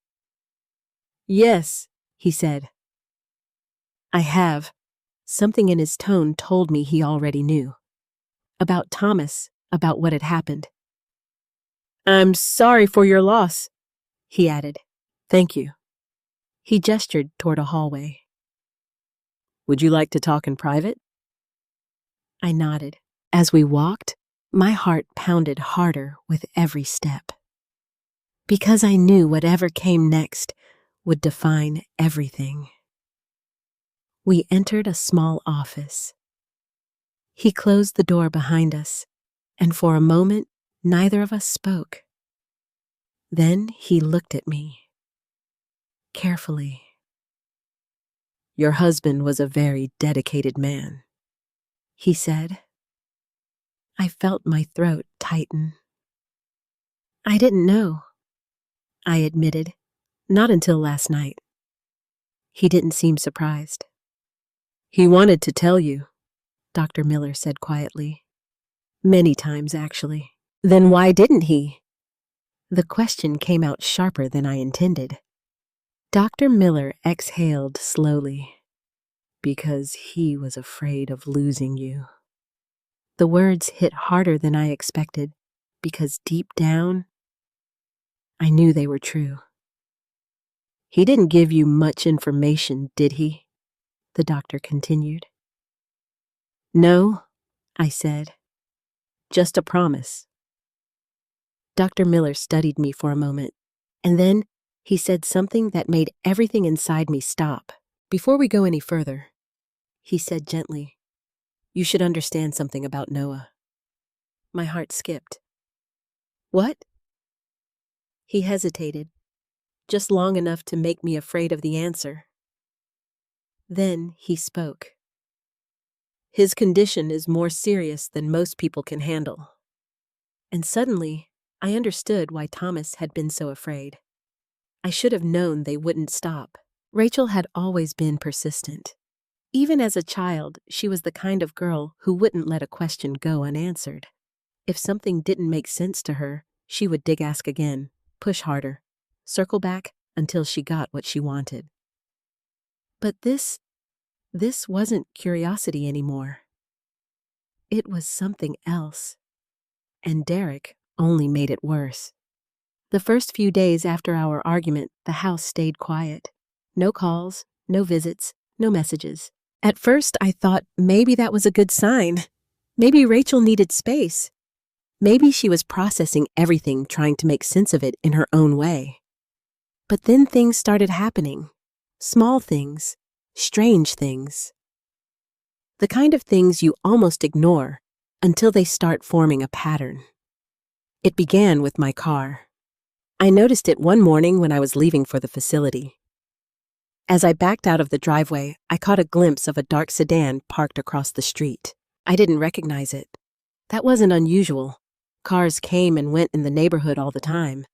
"Yes," he said. "I have." Something in his tone told me he already knew. About Thomas, about what had happened. "I'm sorry for your loss," he added. "Thank you." He gestured toward a hallway. "Would you like to talk in private?" I nodded. As we walked, my heart pounded harder with every step. Because I knew whatever came next would define everything. We entered a small office. He closed the door behind us, and for a moment, neither of us spoke. Then he looked at me. Carefully. "Your husband was a very dedicated man," he said. I felt my throat tighten. "I didn't know," I admitted. "Not until last night." He didn't seem surprised. "He wanted to tell you," Dr. Miller said quietly. Many times, actually. Then why didn't he? The question came out sharper than I intended. Dr. Miller exhaled slowly. Because he was afraid of losing you. The words hit harder than I expected, because deep down, I knew they were true. He didn't give you much information, did he? The doctor continued. No, I said. Just a promise. Dr. Miller studied me for a moment, and then he said something that made everything inside me stop. Before we go any further, he said gently, you should understand something about Noah. My heart skipped. What? He hesitated, just long enough to make me afraid of the answer. Then he spoke. His condition is more serious than most people can handle. And suddenly, I understood why Thomas had been so afraid. I should have known they wouldn't stop. Rachel had always been persistent. Even as a child, she was the kind of girl who wouldn't let a question go unanswered. If something didn't make sense to her, she would ask again, push harder, circle back until she got what she wanted. But this wasn't curiosity anymore. It was something else. And Derek only made it worse. The first few days after our argument, the house stayed quiet. No calls, no visits, no messages. At first, I thought maybe that was a good sign. Maybe Rachel needed space. Maybe she was processing everything, trying to make sense of it in her own way. But then things started happening. Small things, strange things. The kind of things you almost ignore until they start forming a pattern. It began with my car. I noticed it one morning when I was leaving for the facility. As I backed out of the driveway, I caught a glimpse of a dark sedan parked across the street. I didn't recognize it. That wasn't unusual. Cars came and went in the neighborhood all the time.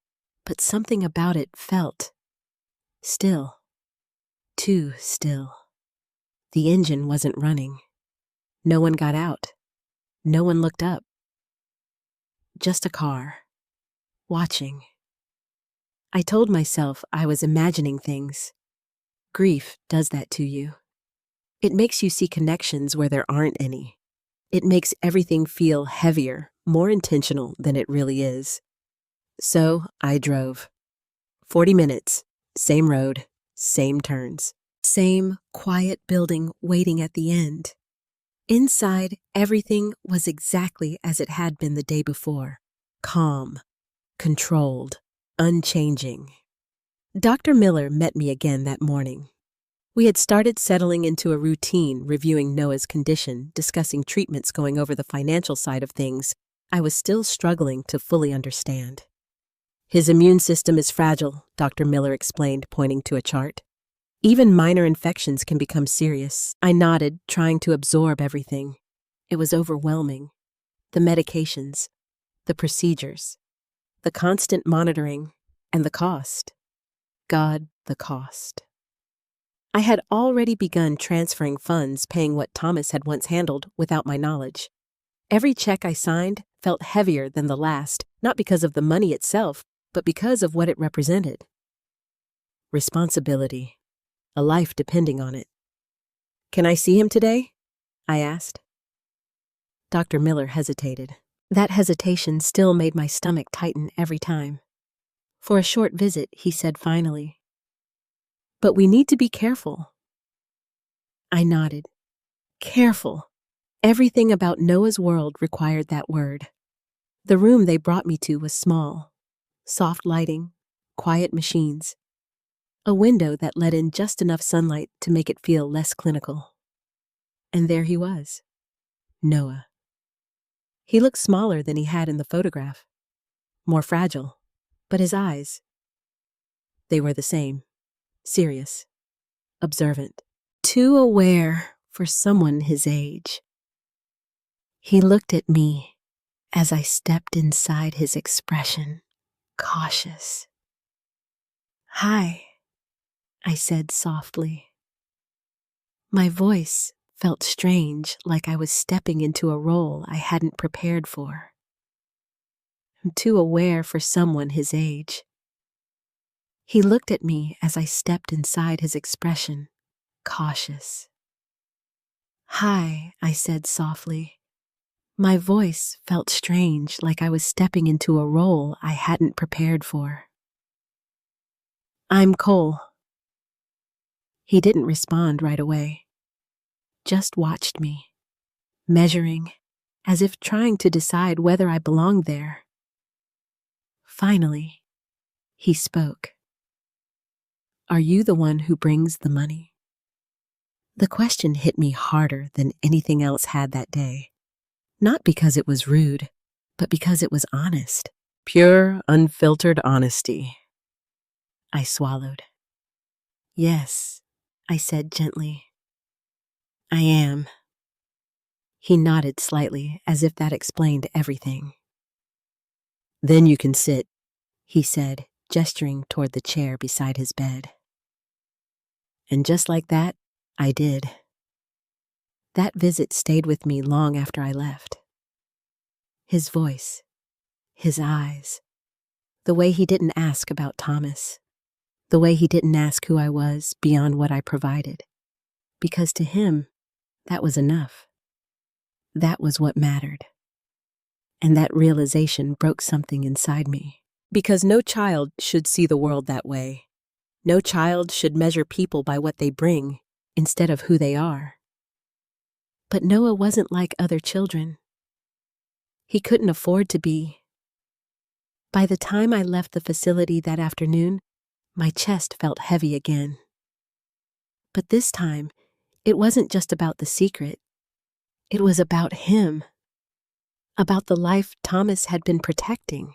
But something about it felt still. Too still. The engine wasn't running. No one got out. No one looked up. Just a car. Watching. I told myself I was imagining things. Grief does that to you. It makes you see connections where there aren't any. It makes everything feel heavier, more intentional than it really is. So I drove. 40 minutes, same road, same turns, same quiet building waiting at the end. Inside, everything was exactly as it had been the day before. Calm, controlled, unchanging. Dr. Miller met me again that morning. We had started settling into a routine, reviewing Noah's condition, discussing treatments, going over the financial side of things. I was still struggling to fully understand. His immune system is fragile, Dr. Miller explained, pointing to a chart. Even minor infections can become serious. I nodded, trying to absorb everything. It was overwhelming. The medications, the procedures, the constant monitoring, and the cost. God, the cost. I had already begun transferring funds, paying what Thomas had once handled without my knowledge. Every check I signed felt heavier than the last, not because of the money itself, but because of what it represented. Responsibility. A life depending on it. Can I see him today? I asked. Dr. Miller hesitated. That hesitation still made my stomach tighten every time. For a short visit, he said finally, but we need to be careful. I nodded. Careful. Everything about Noah's world required that word. The room they brought me to was small. Soft lighting, quiet machines. A window that let in just enough sunlight to make it feel less clinical. And there he was. Noah. He looked smaller than he had in the photograph. More fragile. But his eyes, they were the same. Serious. Observant. Too aware for someone his age. He looked at me as I stepped inside his expression, cautious. Hi, I said softly. My voice felt strange, like I was stepping into a role I hadn't prepared for. I'm too aware for someone his age. He looked at me as I stepped inside, his expression cautious. "Hi," I said softly. My voice felt strange, like I was stepping into a role I hadn't prepared for. "I'm Cole." He didn't respond right away, just watched me, measuring, as if trying to decide whether I belonged there. Finally, he spoke. "Are you the one who brings the money?" The question hit me harder than anything else had that day. Not because it was rude, but because it was honest. Pure, unfiltered honesty. I swallowed. "Yes," I said gently. "I am." He nodded slightly, as if that explained everything. "Then you can sit," he said, gesturing toward the chair beside his bed. And just like that, I did. That visit stayed with me long after I left. His voice, his eyes, the way he didn't ask about Thomas, the way he didn't ask who I was beyond what I provided. Because to him, that was enough. That was what mattered. And that realization broke something inside me. Because no child should see the world that way. No child should measure people by what they bring instead of who they are. But Noah wasn't like other children. He couldn't afford to be. By the time I left the facility that afternoon, my chest felt heavy again. But this time, it wasn't just about the secret. It was about him. About the life Thomas had been protecting.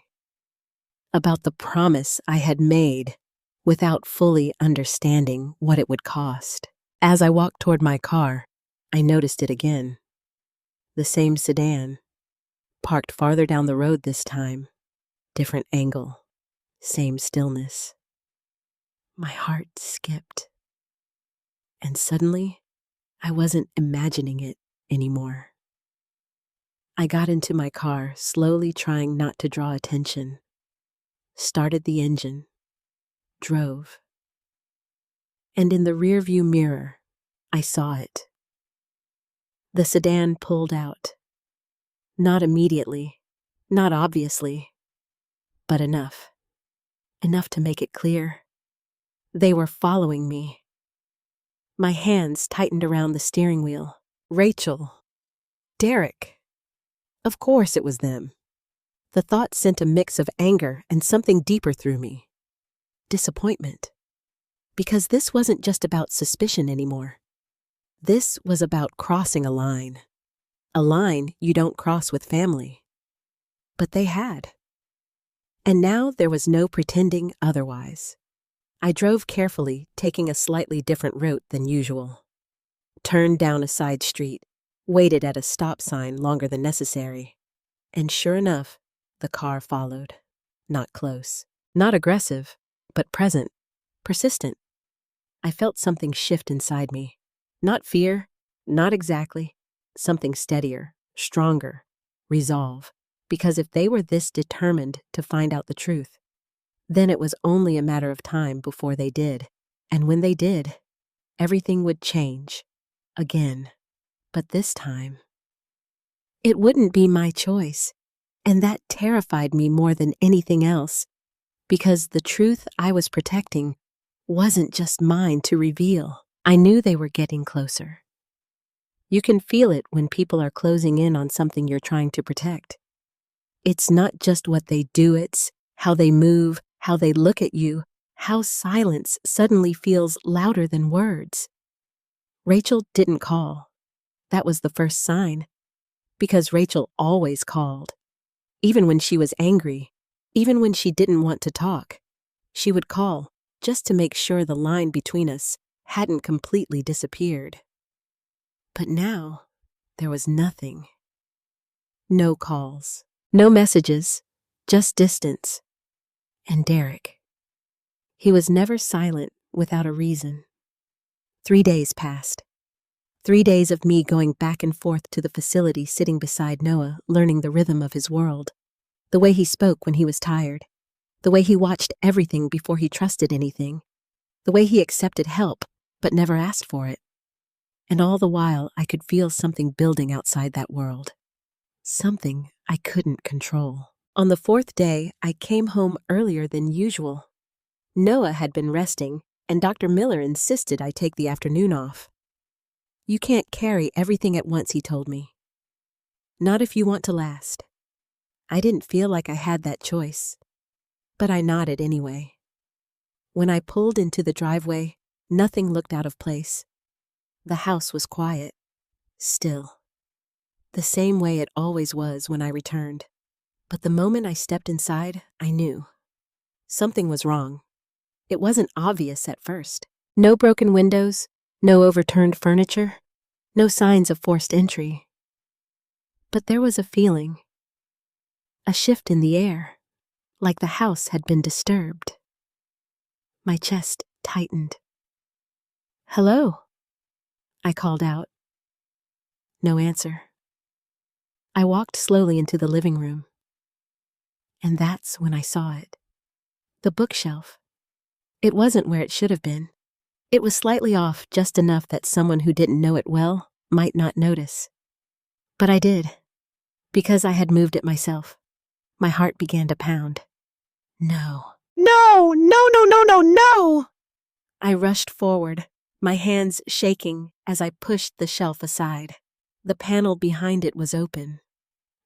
About the promise I had made without fully understanding what it would cost. As I walked toward my car, I noticed it again. The same sedan, parked farther down the road this time. Different angle, same stillness. My heart skipped. And suddenly, I wasn't imagining it anymore. I got into my car, slowly trying not to draw attention. Started the engine. Drove. And in the rearview mirror, I saw it. The sedan pulled out. Not immediately, not obviously, but enough. Enough to make it clear. They were following me. My hands tightened around the steering wheel. Rachel. Derek. Of course it was them. The thought sent a mix of anger and something deeper through me. Disappointment. Because this wasn't just about suspicion anymore. This was about crossing a line. A line you don't cross with family. But they had. And now there was no pretending otherwise. I drove carefully, taking a slightly different route than usual. Turned down a side street, waited at a stop sign longer than necessary. And sure enough, the car followed. Not close. Not aggressive, but present. Persistent. I felt something shift inside me. Not fear, not exactly. Something steadier, stronger. Resolve. Because if they were this determined to find out the truth, then it was only a matter of time before they did. And when they did, everything would change. Again. But this time, it wouldn't be my choice. And that terrified me more than anything else. Because the truth I was protecting wasn't just mine to reveal. I knew they were getting closer. You can feel it when people are closing in on something you're trying to protect. It's not just what they do, it's how they move, how they look at you, how silence suddenly feels louder than words. Rachel didn't call. That was the first sign. Because Rachel always called. Even when she was angry, even when she didn't want to talk, she would call just to make sure the line between us hadn't completely disappeared. But now, there was nothing. No calls. No messages, just distance. And Derek. He was never silent without a reason. 3 days passed. 3 days of me going back and forth to the facility, sitting beside Noah, learning the rhythm of his world. The way he spoke when he was tired. The way he watched everything before he trusted anything. The way he accepted help, but never asked for it. And all the while, I could feel something building outside that world. Something I couldn't control. On the 4th day, I came home earlier than usual. Noah had been resting, and Dr. Miller insisted I take the afternoon off. You can't carry everything at once, he told me. Not if you want to last. I didn't feel like I had that choice, but I nodded anyway. When I pulled into the driveway, nothing looked out of place. The house was quiet, still, the same way it always was when I returned. But the moment I stepped inside, I knew. Something was wrong. It wasn't obvious at first. No broken windows, no overturned furniture, no signs of forced entry. But there was a feeling, a shift in the air, like the house had been disturbed. My chest tightened. "Hello," I called out. No answer. I walked slowly into the living room. And that's when I saw it. The bookshelf. It wasn't where it should have been. It was slightly off, just enough that someone who didn't know it well might not notice. But I did, because I had moved it myself. My heart began to pound. No. No, no, no, no, no, no! I rushed forward, my hands shaking as I pushed the shelf aside. The panel behind it was open.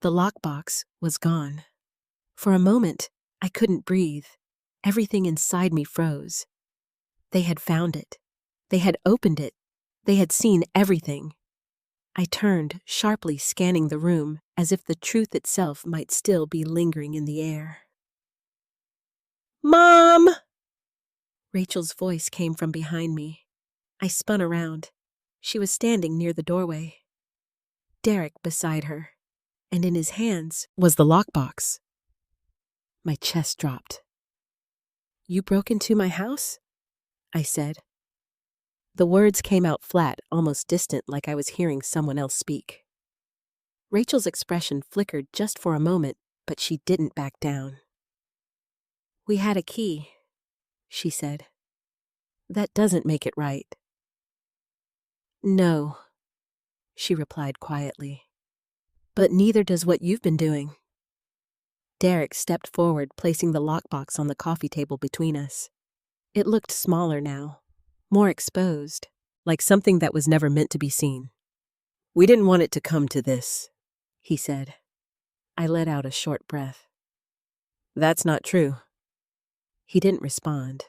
The lockbox was gone. For a moment, I couldn't breathe. Everything inside me froze. They had found it. They had opened it. They had seen everything. I turned, sharply scanning the room, as if the truth itself might still be lingering in the air. "Mom!" Rachel's voice came from behind me. I spun around. She was standing near the doorway. Derek beside her, and in his hands was the lockbox. My chest dropped. "You broke into my house?" I said. The words came out flat, almost distant, like I was hearing someone else speak. Rachel's expression flickered just for a moment, but she didn't back down. "We had a key," she said. "That doesn't make it right." "No," she replied quietly. "But neither does what you've been doing." Derek stepped forward, placing the lockbox on the coffee table between us. It looked smaller now, more exposed, like something that was never meant to be seen. "We didn't want it to come to this," he said. I let out a short breath. "That's not true." He didn't respond,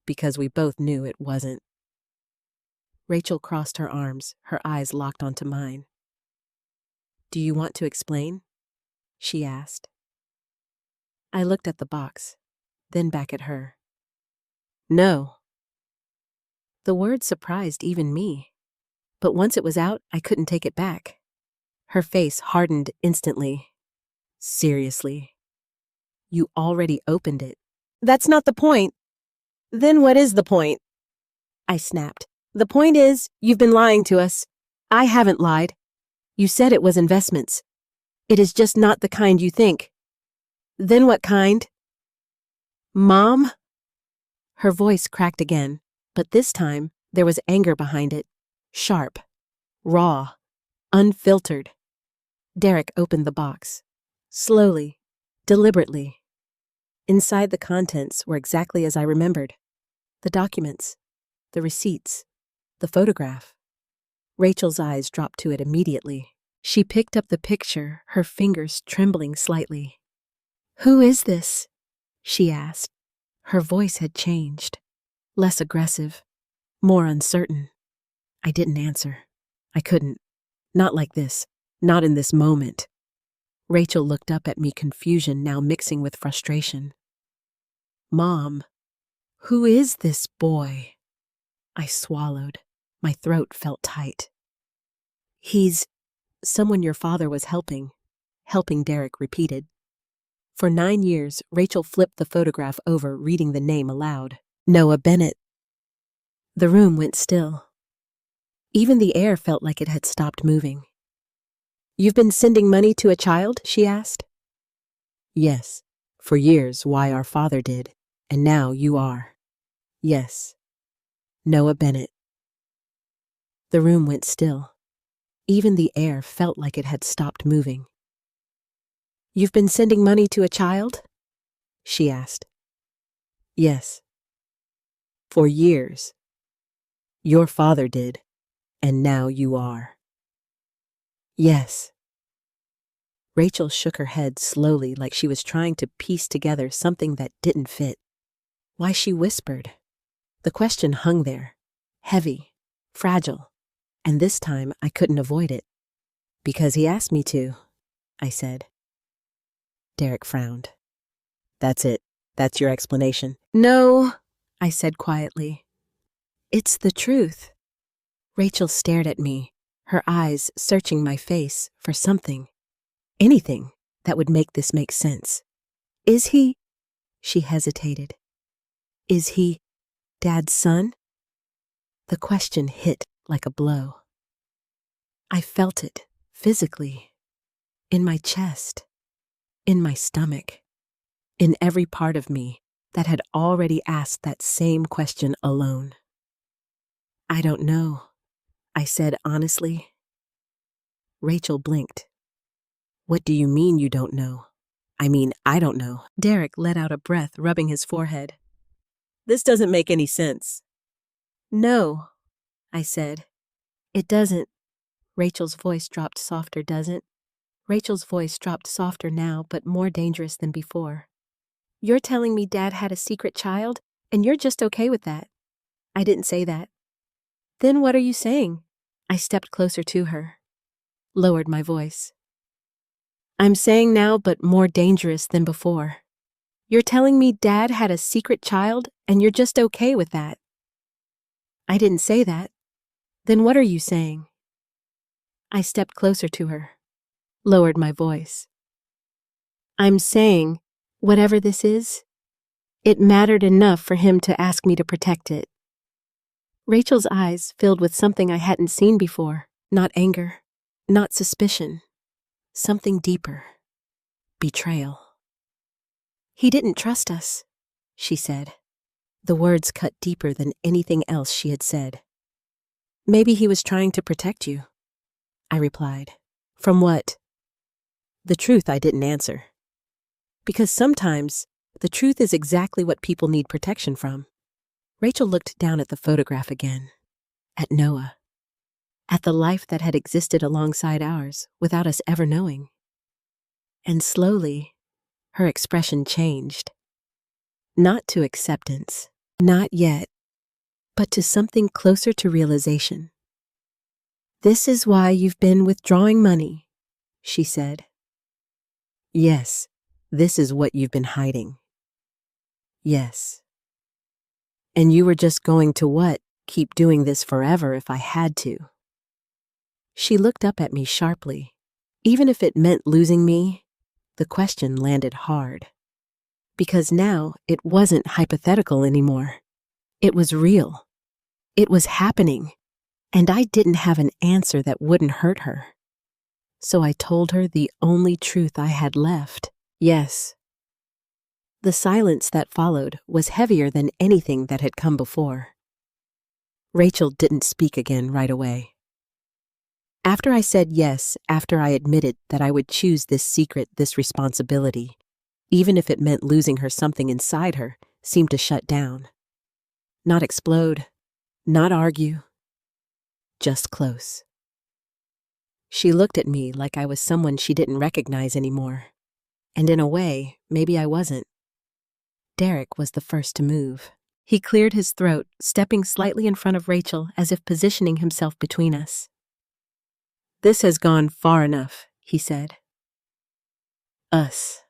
because we both knew it wasn't. Rachel crossed her arms, her eyes locked onto mine. "Do you want to explain?" she asked. I looked at the box, then back at her. "No." The word surprised even me, but once it was out, I couldn't take it back. Her face hardened instantly. "Seriously? You already opened it." "That's not the point." "Then what is the point?" I snapped. "The point is, you've been lying to us." "I haven't lied. You said it was investments. It is just not the kind you think." "Then what kind?" "Mom?" Her voice cracked again, but this time there was anger behind it. Sharp, raw, unfiltered. Derek opened the box. Slowly, deliberately. Inside, the contents were exactly as I remembered. The documents, the receipts, the photograph. Rachel's eyes dropped to it immediately. She picked up the picture, her fingers trembling slightly. "Who is this?" she asked. Her voice had changed. Less aggressive, more uncertain. I didn't answer. I couldn't. Not like this. Not in this moment. Rachel looked up at me, confusion now mixing with frustration. "Mom, who is this boy?" I swallowed. My throat felt tight. "He's someone your father was helping," Derek repeated. For 9 years, Rachel flipped the photograph over, reading the name aloud. Noah Bennett. The room went still. Even the air felt like it had stopped moving. "You've been sending money to a child?" she asked. "Yes, for years, why our father did, and now you are." "Yes." Noah Bennett. The room went still. Even the air felt like it had stopped moving. "You've been sending money to a child?" she asked. "Yes. For years. Your father did, and now you are." "Yes." Rachel shook her head slowly, like she was trying to piece together something that didn't fit. Why, she whispered. The question hung there, heavy, fragile, and this time I couldn't avoid it. "Because he asked me to," I said. Derek frowned. "That's it. That's your explanation." "No," I said quietly. "It's the truth." Rachel stared at me, her eyes searching my face for something, anything that would make this make sense. "Is he?" She hesitated. "Is he Dad's son?" The question hit like a blow. I felt it, physically, in my chest, in my stomach, in every part of me that had already asked that same question alone. "I don't know," I said honestly. Rachel blinked. "What do you mean you don't know?" "I mean, I don't know." Derek let out a breath, rubbing his forehead. "This doesn't make any sense." "No," I said. "It doesn't." Rachel's voice dropped softer, doesn't? Rachel's voice dropped softer now, but more dangerous than before. "You're telling me Dad had a secret child, and you're just okay with that?" "I didn't say that." "Then what are you saying?" I stepped closer to her, lowered my voice. "I'm saying now, but more dangerous than before. You're telling me Dad had a secret child, and you're just okay with that." "I didn't say that." "Then what are you saying?" I stepped closer to her, lowered my voice. "I'm saying, whatever this is, it mattered enough for him to ask me to protect it." Rachel's eyes filled with something I hadn't seen before. Not anger, not suspicion. Something deeper. Betrayal. "He didn't trust us," she said. The words cut deeper than anything else she had said. "Maybe he was trying to protect you," I replied. "From what?" The truth I didn't answer. Because sometimes the truth is exactly what people need protection from. Rachel looked down at the photograph again. At Noah. At the life that had existed alongside ours without us ever knowing. And slowly, her expression changed. Not to acceptance, not yet, but to something closer to realization. "This is why you've been withdrawing money," she said. "Yes, this is what you've been hiding." "Yes." "And you were just going to what? Keep doing this forever if I had to?" She looked up at me sharply. Even if it meant losing me, the question landed hard. Because now it wasn't hypothetical anymore. It was real. It was happening. And I didn't have an answer that wouldn't hurt her. So I told her the only truth I had left. Yes. The silence that followed was heavier than anything that had come before. Rachel didn't speak again right away. After I said yes, after I admitted that I would choose this secret, this responsibility, even if it meant losing her, something inside her seemed to shut down. Not explode, not argue, just close. She looked at me like I was someone she didn't recognize anymore. And in a way, maybe I wasn't. Derek was the first to move. He cleared his throat, stepping slightly in front of Rachel as if positioning himself between us. "This has gone far enough," he said. "Us."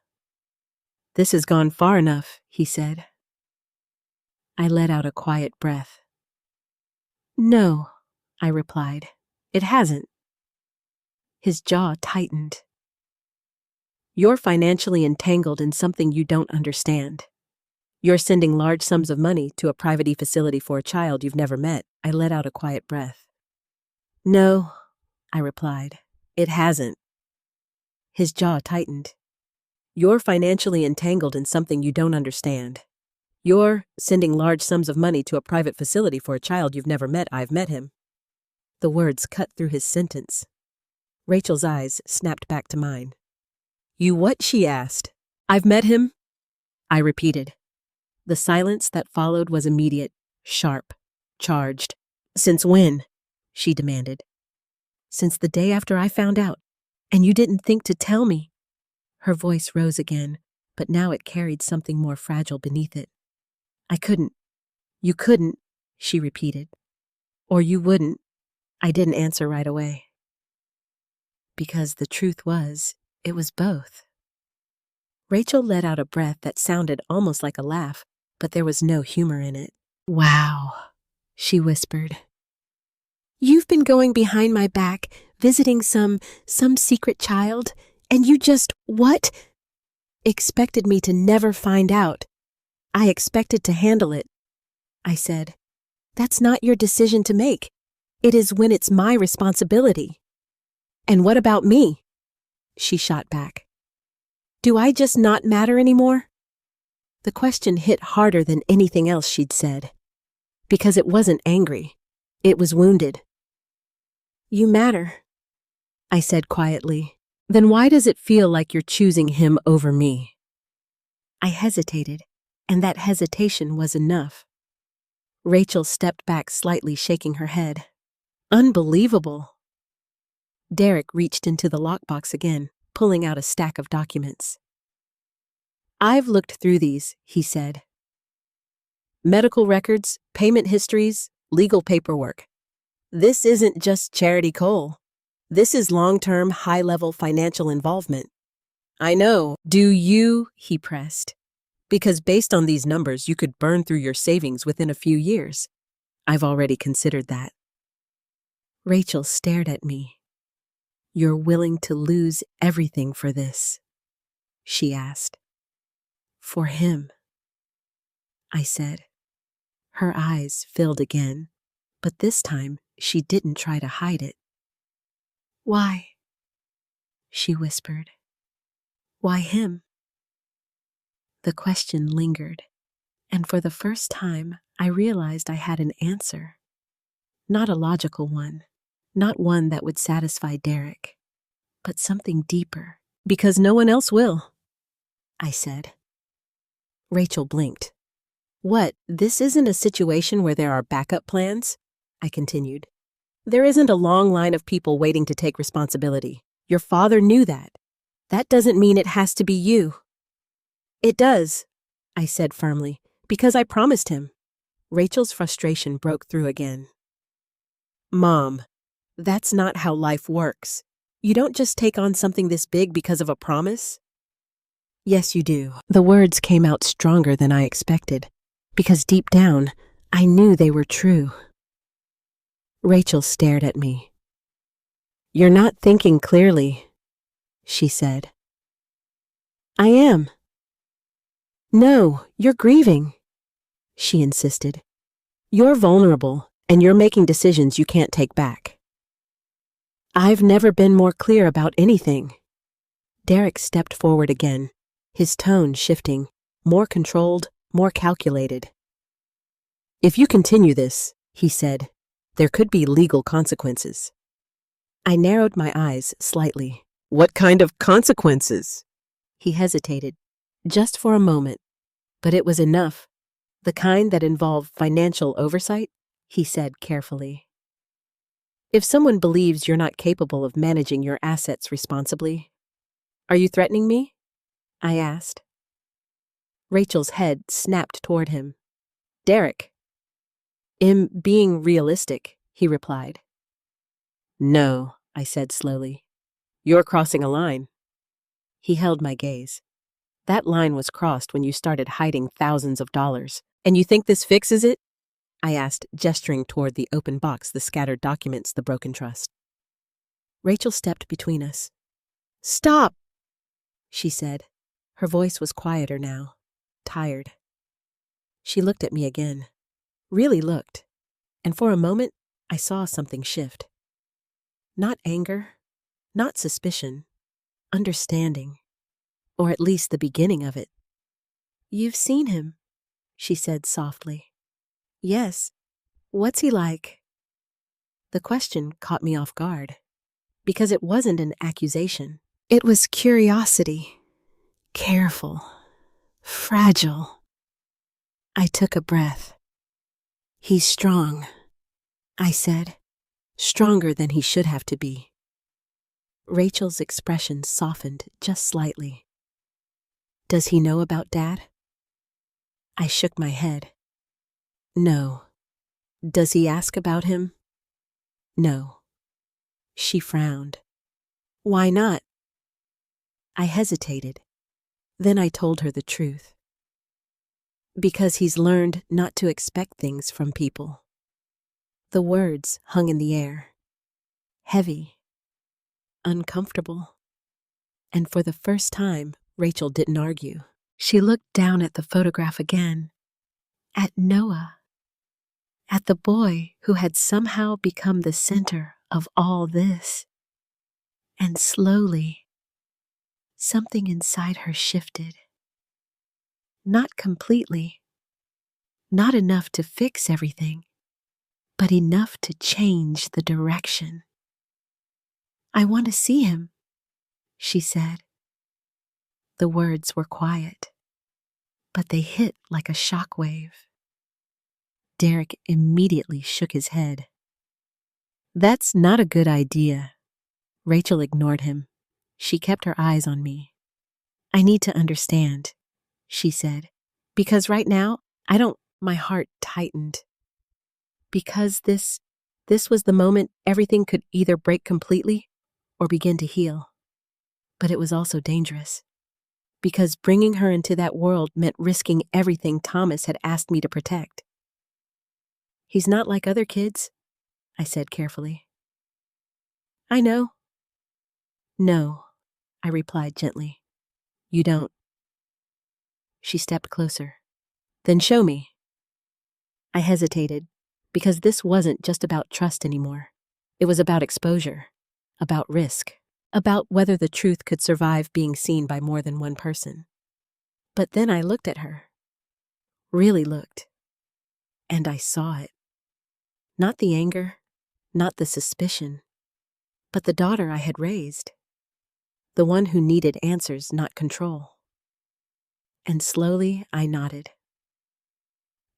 "This has gone far enough," he said. I let out a quiet breath. "No," I replied. "It hasn't." His jaw tightened. "You're financially entangled in something you don't understand. You're sending large sums of money to a private facility for a child you've never met." I let out a quiet breath. No, I replied. It hasn't. His jaw tightened. You're financially entangled in something you don't understand. You're sending large sums of money to a private facility for a child you've never met. I've met him. The words cut through his sentence. Rachel's eyes snapped back to mine. You what? She asked. I've met him, I repeated. The silence that followed was immediate, sharp, charged. Since when? She demanded. Since the day after I found out, and you didn't think to tell me. Her voice rose again, but now it carried something more fragile beneath it. I couldn't. You couldn't, she repeated. Or you wouldn't. I didn't answer right away. Because the truth was, it was both. Rachel let out a breath that sounded almost like a laugh, but there was no humor in it. Wow, she whispered. You've been going behind my back, visiting some secret child, and you just, what? Expected me to never find out. I expected to handle it. I said, that's not your decision to make. It is when it's my responsibility. And what about me? She shot back. Do I just not matter anymore? The question hit harder than anything else she'd said. Because it wasn't angry. It was wounded. You matter, I said quietly. Then why does it feel like you're choosing him over me? I hesitated, and that hesitation was enough. Rachel stepped back slightly, shaking her head. Unbelievable. Derek reached into the lockbox again, pulling out a stack of documents. I've looked through these, he said. Medical records, payment histories, legal paperwork. This isn't just charity coal. This is long-term, high-level financial involvement. I know. Do you? He pressed. Because based on these numbers, you could burn through your savings within a few years. I've already considered that. Rachel stared at me. You're willing to lose everything for this? She asked. For him, I said. Her eyes filled again, but this time she didn't try to hide it. Why? She whispered. Why him? The question lingered, and for the first time I realized I had an answer. Not a logical one, not one that would satisfy Derek, but something deeper, because no one else will, I said. Rachel blinked. What, this isn't a situation where there are backup plans? I continued. There isn't a long line of people waiting to take responsibility. Your father knew that. That doesn't mean it has to be you. It does, I said firmly, because I promised him. Rachel's frustration broke through again. Mom, that's not how life works. You don't just take on something this big because of a promise. Yes, you do. The words came out stronger than I expected, because deep down, I knew they were true. Rachel stared at me. You're not thinking clearly, she said. I am. No, you're grieving, she insisted. You're vulnerable, and you're making decisions you can't take back. I've never been more clear about anything. Derek stepped forward again, his tone shifting, more controlled, more calculated. If you continue this, he said, there could be legal consequences. I narrowed my eyes slightly. What kind of consequences? He hesitated, just for a moment, but it was enough. The kind that involve financial oversight, he said carefully. If someone believes you're not capable of managing your assets responsibly. Are you threatening me? I asked. Rachel's head snapped toward him. Derek. Being realistic, he replied. No, I said slowly. You're crossing a line. He held my gaze. That line was crossed when you started hiding thousands of dollars. And you think this fixes it? I asked, gesturing toward the open box, the scattered documents, the broken trust. Rachel stepped between us. Stop, she said. Her voice was quieter now, tired. She looked at me again, really looked, and for a moment I saw something shift. Not anger, not suspicion, understanding, or at least the beginning of it. "You've seen him," she said softly. "Yes. What's he like?" The question caught me off guard, because it wasn't an accusation. It was curiosity. Careful. Fragile. I took a breath. "He's strong," I said. "Stronger than he should have to be." Rachel's expression softened just slightly. "Does he know about Dad?" I shook my head. "No." "Does he ask about him?" "No." She frowned. "Why not?" I hesitated. Then I told her the truth. "Because he's learned not to expect things from people." The words hung in the air. Heavy. Uncomfortable. And for the first time, Rachel didn't argue. She looked down at the photograph again. At Noah. At the boy who had somehow become the center of all this. And slowly, something inside her shifted. Not completely. Not enough to fix everything, but enough to change the direction. "I want to see him," she said. The words were quiet, but they hit like a shockwave. Derek immediately shook his head. "That's not a good idea." Rachel ignored him. She kept her eyes on me. "I need to understand," she said, "because right now, I don't." My heart tightened. Because this was the moment everything could either break completely or begin to heal. But it was also dangerous. Because bringing her into that world meant risking everything Thomas had asked me to protect. "He's not like other kids," I said carefully. "I know." "No," I replied gently. "You don't." She stepped closer. "Then show me." I hesitated, because this wasn't just about trust anymore. It was about exposure, about risk, about whether the truth could survive being seen by more than one person. But then I looked at her. Really looked. And I saw it. Not the anger, not the suspicion, but the daughter I had raised. The one who needed answers, not control. And slowly I nodded.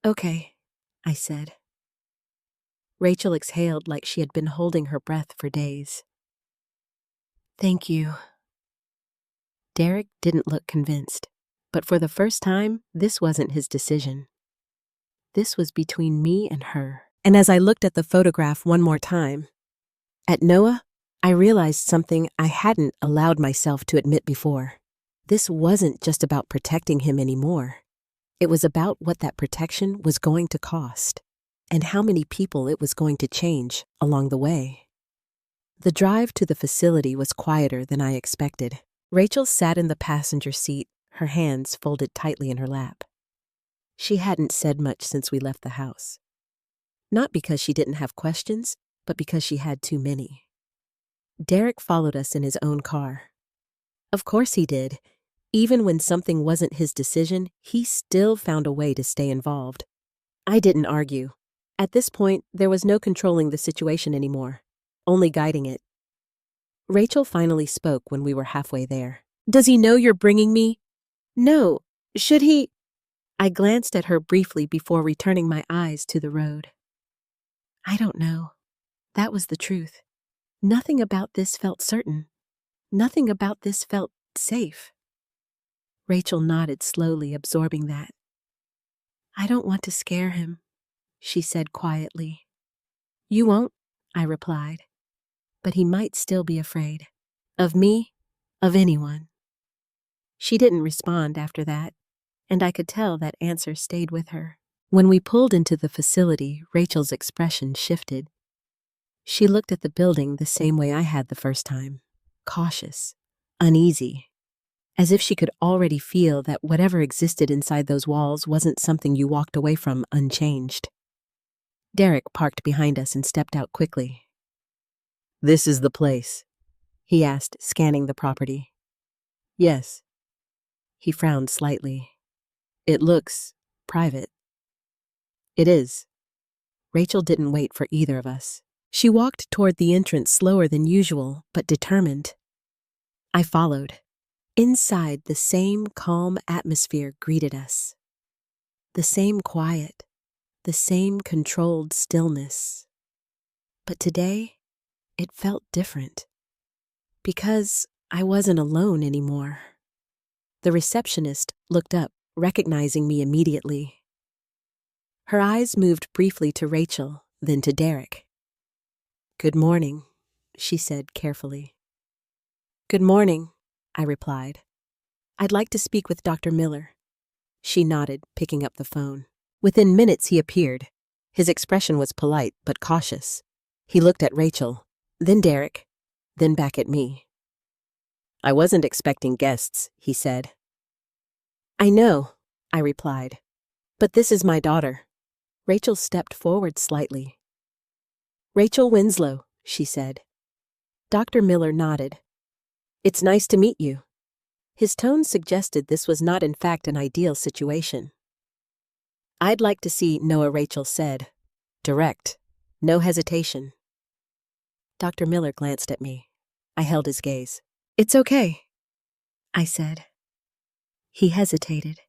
"Okay," I said. Rachel exhaled like she had been holding her breath for days. "Thank you." Derek didn't look convinced, but for the first time, this wasn't his decision. This was between me and her. And as I looked at the photograph one more time, at Noah, I realized something I hadn't allowed myself to admit before. This wasn't just about protecting him anymore. It was about what that protection was going to cost, and how many people it was going to change along the way. The drive to the facility was quieter than I expected. Rachel sat in the passenger seat, her hands folded tightly in her lap. She hadn't said much since we left the house. Not because she didn't have questions, but because she had too many. Derek followed us in his own car. Of course he did. Even when something wasn't his decision, he still found a way to stay involved. I didn't argue. At this point, there was no controlling the situation anymore, only guiding it. Rachel finally spoke when we were halfway there. "Does he know you're bringing me?" "No. Should he?" I glanced at her briefly before returning my eyes to the road. I don't know. That was the truth. Nothing about this felt certain. Nothing about this felt safe. Rachel nodded slowly, absorbing that. "I don't want to scare him," she said quietly. "You won't," I replied. "But he might still be afraid. Of me, of anyone." She didn't respond after that, and I could tell that answer stayed with her. When we pulled into the facility, Rachel's expression shifted. She looked at the building the same way I had the first time, cautious, uneasy, as if she could already feel that whatever existed inside those walls wasn't something you walked away from unchanged. Derek parked behind us and stepped out quickly. This is the place, he asked, scanning the property. Yes. He frowned slightly. It looks private. It is. Rachel didn't wait for either of us. She walked toward the entrance slower than usual, but determined. I followed. Inside, the same calm atmosphere greeted us. The same quiet, the same controlled stillness. But today, it felt different. Because I wasn't alone anymore. The receptionist looked up, recognizing me immediately. Her eyes moved briefly to Rachel, then to Derek. "Good morning," she said carefully. "Good morning," I replied. "I'd like to speak with Dr. Miller." She nodded, picking up the phone. Within minutes he appeared. His expression was polite but cautious. He looked at Rachel, then Derek, then back at me. "I wasn't expecting guests," he said. "I know," I replied. "But this is my daughter." Rachel stepped forward slightly. "Rachel Winslow," she said. Dr. Miller nodded. "It's nice to meet you." His tone suggested this was not in fact an ideal situation. "I'd like to see Noah," Rachel said. Direct. No hesitation. Dr. Miller glanced at me. I held his gaze. "It's okay," I said. He hesitated.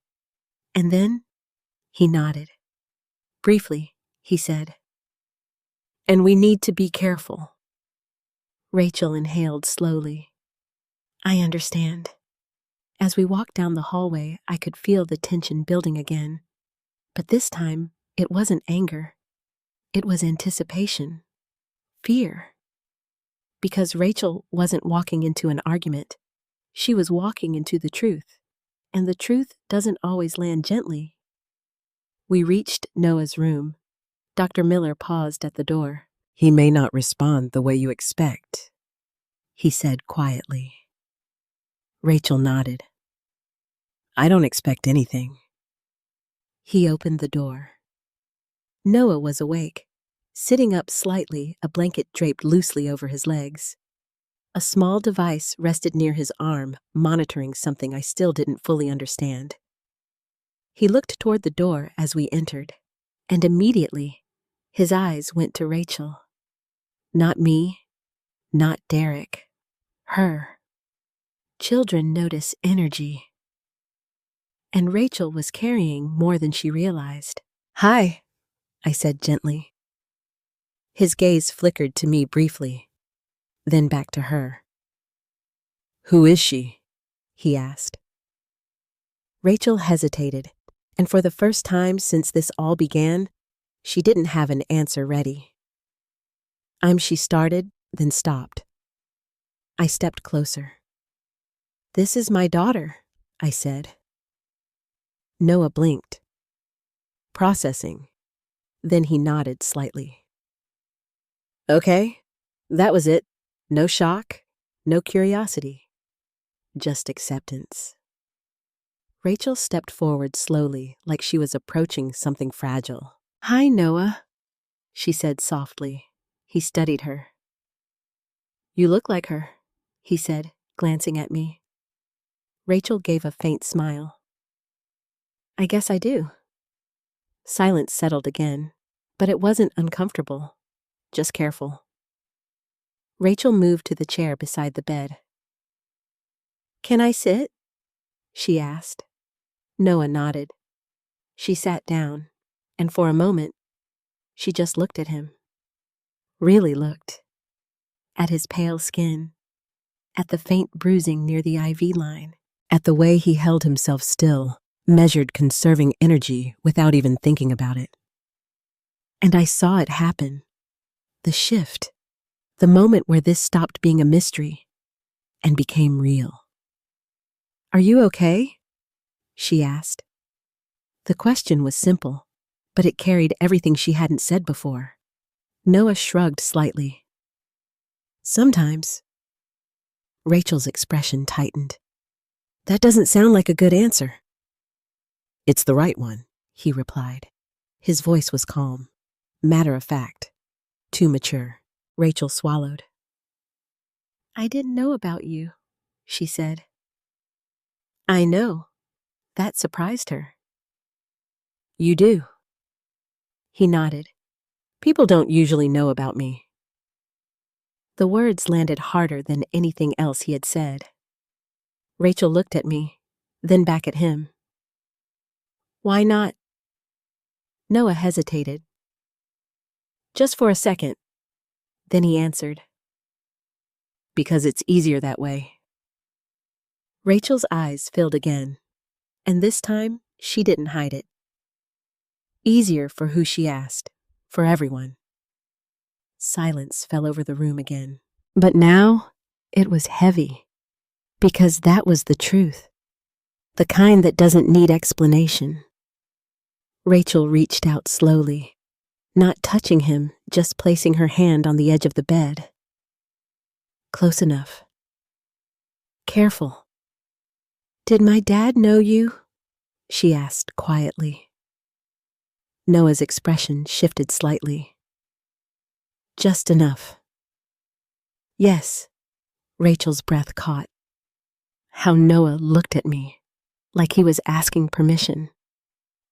And then he nodded. Briefly, he said, "And we need to be careful." Rachel inhaled slowly. "I understand." As we walked down the hallway, I could feel the tension building again. But this time, it wasn't anger. It was anticipation. Fear. Because Rachel wasn't walking into an argument. She was walking into the truth. And the truth doesn't always land gently. We reached Noah's room. Dr. Miller paused at the door. "He may not respond the way you expect," he said quietly. Rachel nodded. "I don't expect anything." He opened the door. Noah was awake, sitting up slightly, a blanket draped loosely over his legs. A small device rested near his arm, monitoring something I still didn't fully understand. He looked toward the door as we entered, and immediately, his eyes went to Rachel. Not me, not Derek, her. Children notice energy. And Rachel was carrying more than she realized. "Hi," I said gently. His gaze flickered to me briefly, then back to her. "Who is she?" he asked. Rachel hesitated, and for the first time since this all began, she didn't have an answer ready. She started, then stopped. I stepped closer. "This is my daughter," I said. Noah blinked. Processing. Then he nodded slightly. "Okay, that was it. No shock, no curiosity. Just acceptance." Rachel stepped forward slowly, like she was approaching something fragile. "Hi, Noah," she said softly. He studied her. "You look like her," he said, glancing at me. Rachel gave a faint smile. "I guess I do." Silence settled again, but it wasn't uncomfortable, just careful. Rachel moved to the chair beside the bed. "Can I sit?" she asked. Noah nodded. She sat down, and for a moment, she just looked at him. Really looked. At his pale skin, at the faint bruising near the IV line, at the way he held himself still, measured conserving energy without even thinking about it. And I saw it happen. The shift. The moment where this stopped being a mystery and became real. "Are you okay?" she asked. The question was simple, but it carried everything she hadn't said before. Noah shrugged slightly. "Sometimes." Rachel's expression tightened. "That doesn't sound like a good answer." "It's the right one," he replied. His voice was calm, matter of fact, too mature. Rachel swallowed. I didn't know about you, she said. I know. That surprised her. You do. He nodded. People don't usually know about me. The words landed harder than anything else he had said. Rachel looked at me, then back at him. Why not? Noah hesitated. Just for a second. Then he answered. Because it's easier that way. Rachel's eyes filled again, and this time she didn't hide it. Easier for who she asked, for everyone. Silence fell over the room again. But now it was heavy, because that was the truth, the kind that doesn't need explanation. Rachel reached out slowly, not touching him, just placing her hand on the edge of the bed. Close enough. Careful. Did my dad know you? She asked quietly. Noah's expression shifted slightly. Just enough. Yes. Rachel's breath caught. How Noah looked at me, like he was asking permission.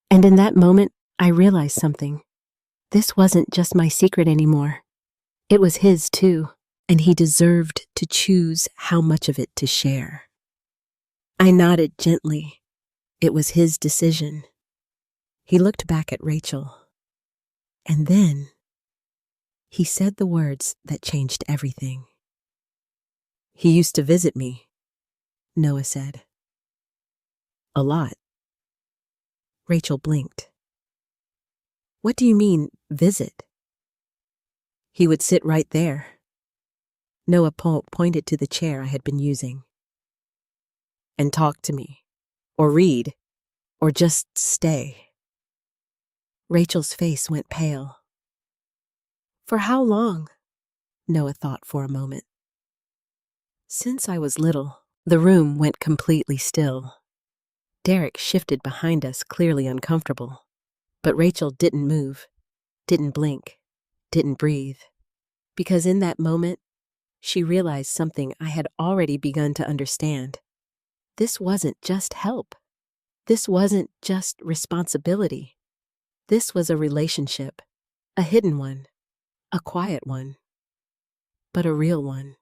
And in that moment, I realized something. This wasn't just my secret anymore. It was his too, and he deserved to choose how much of it to share. I nodded gently. It was his decision. He looked back at Rachel. And then he said the words that changed everything. He used to visit me, Noah said. A lot. Rachel blinked. What do you mean, visit? He would sit right there. Noah pointed to the chair I had been using. And talk to me, or read, or just stay. Rachel's face went pale. For how long? Noah thought for a moment. Since I was little, the room went completely still. Derek shifted behind us, clearly uncomfortable. But Rachel didn't move, didn't blink, didn't breathe. Because in that moment, she realized something I had already begun to understand. This wasn't just help. This wasn't just responsibility. This was a relationship, a hidden one, a quiet one, but a real one.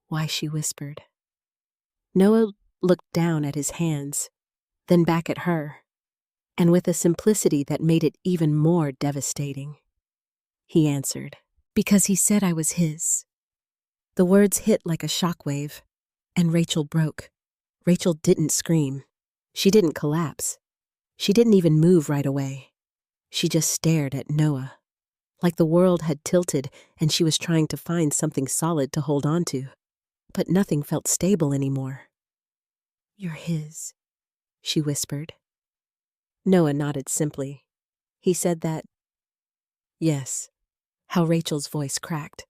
Why, she whispered. Noah looked down at his hands, then back at her, and with a simplicity that made it even more devastating, he answered, because he said I was his. The words hit like a shockwave, and Rachel broke. Rachel didn't scream. She didn't collapse. She didn't even move right away. She just stared at Noah, like the world had tilted and she was trying to find something solid to hold on to. But nothing felt stable anymore. You're his, she whispered. Noah nodded simply. He said that, yes. How Rachel's voice cracked.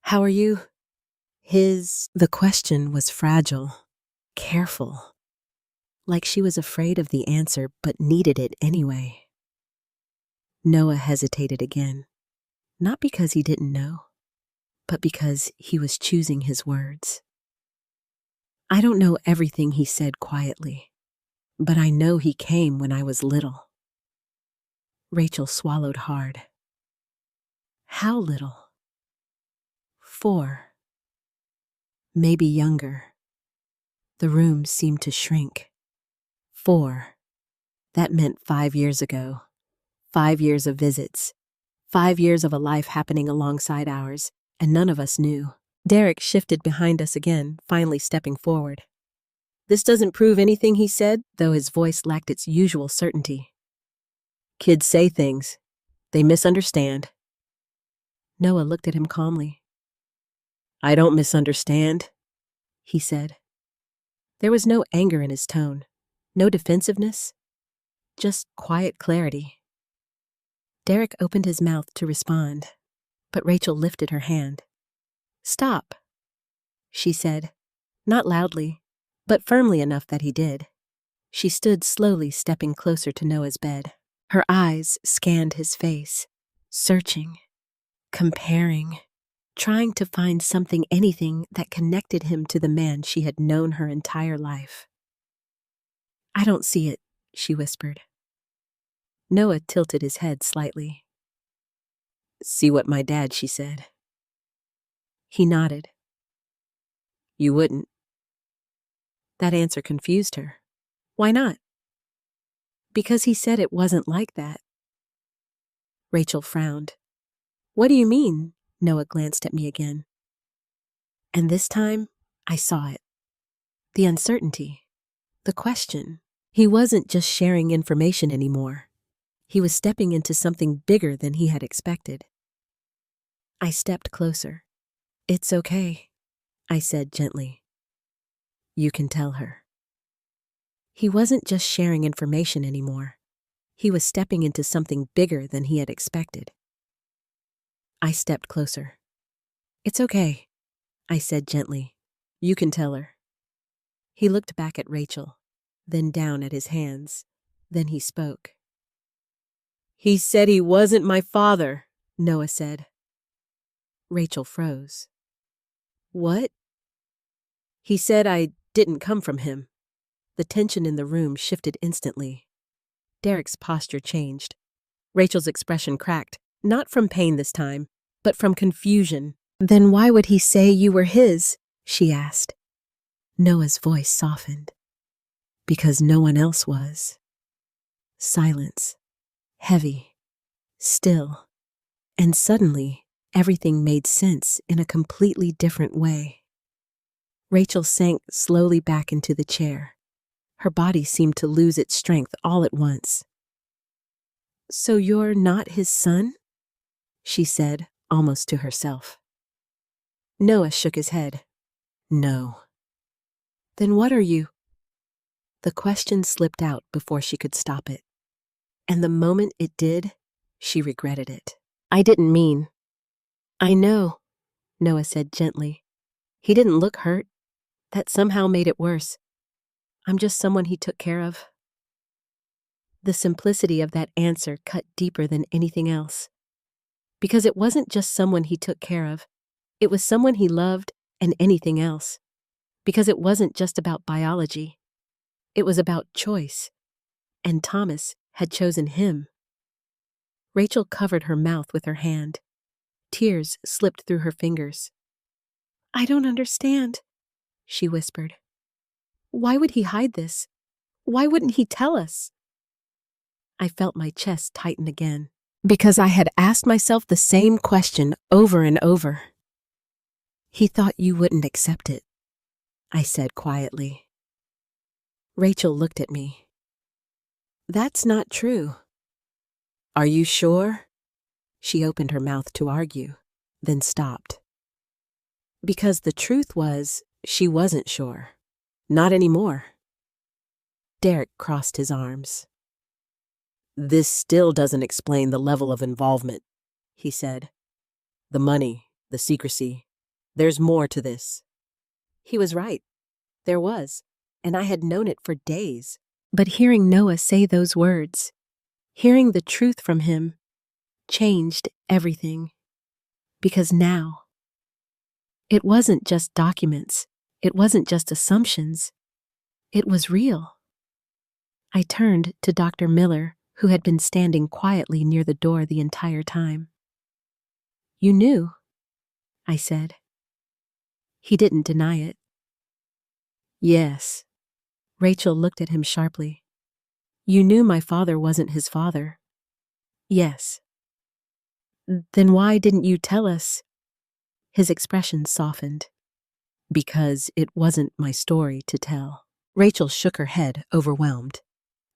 How are you? His. The question was fragile, careful, like she was afraid of the answer but needed it anyway. Noah hesitated again, not because he didn't know, but because he was choosing his words. I don't know everything he said quietly, but I know he came when I was little. Rachel swallowed hard. How little? 4. Maybe younger. The room seemed to shrink. 4. That meant 5 years ago. 5 years of visits. 5 years of a life happening alongside ours, and none of us knew. Derek shifted behind us again, finally stepping forward. This doesn't prove anything, he said, though his voice lacked its usual certainty. Kids say things. They misunderstand. Noah looked at him calmly. I don't misunderstand, he said. There was no anger in his tone, no defensiveness, just quiet clarity. Derek opened his mouth to respond, but Rachel lifted her hand. Stop, she said, not loudly, but firmly enough that he did. She stood slowly, stepping closer to Noah's bed. Her eyes scanned his face, searching, comparing, trying to find something, anything that connected him to the man she had known her entire life. "I don't see it," she whispered. Noah tilted his head slightly. "See what my dad," she said. He nodded. "You wouldn't." That answer confused her. Why not? Because he said it wasn't like that. Rachel frowned. "What do you mean?" Noah glanced at me again. And this time, I saw it. The uncertainty. The question. He wasn't just sharing information anymore. He was stepping into something bigger than he had expected. I stepped closer. "It's okay," I said gently. "You can tell her." He wasn't just sharing information anymore. He was stepping into something bigger than he had expected. I stepped closer. "It's okay," I said gently. "You can tell her." He looked back at Rachel, then down at his hands. Then he spoke. "He said he wasn't my father," Noah said. Rachel froze. "What?" "He said I didn't come from him." The tension in the room shifted instantly. Derek's posture changed. Rachel's expression cracked, not from pain this time, but from confusion. "Then why would he say you were his?" she asked. Noah's voice softened. "Because no one else was." Silence. Heavy. Still. And suddenly, everything made sense in a completely different way. Rachel sank slowly back into the chair. Her body seemed to lose its strength all at once. "So you're not his son?" she said, almost to herself. Noah shook his head. "No." "Then what are you?" The question slipped out before she could stop it. And the moment it did, she regretted it. "I didn't mean." "I know," Noah said gently. He didn't look hurt. That somehow made it worse. "I'm just someone he took care of." The simplicity of that answer cut deeper than anything else. Because it wasn't just someone he took care of. It was someone he loved and anything else. Because it wasn't just about biology. It was about choice. And Thomas had chosen him. Rachel covered her mouth with her hand. Tears slipped through her fingers. "I don't understand," she whispered. "Why would he hide this? Why wouldn't he tell us?" I felt my chest tighten again, because I had asked myself the same question over and over. "He thought you wouldn't accept it," I said quietly. Rachel looked at me. "That's not true." "Are you sure?" She opened her mouth to argue, then stopped. Because the truth was, she wasn't sure. Not anymore. Derek crossed his arms. "This still doesn't explain the level of involvement," he said. "The money, the secrecy. There's more to this." He was right. There was, and I had known it for days. But hearing Noah say those words, hearing the truth from him, changed everything. Because now, it wasn't just documents. It wasn't just assumptions. It was real. I turned to Dr. Miller, who had been standing quietly near the door the entire time. "You knew," I said. He didn't deny it. "Yes." Rachel looked at him sharply. "You knew my father wasn't his father." "Yes." "Then why didn't you tell us?" His expression softened. "Because it wasn't my story to tell." Rachel shook her head, overwhelmed.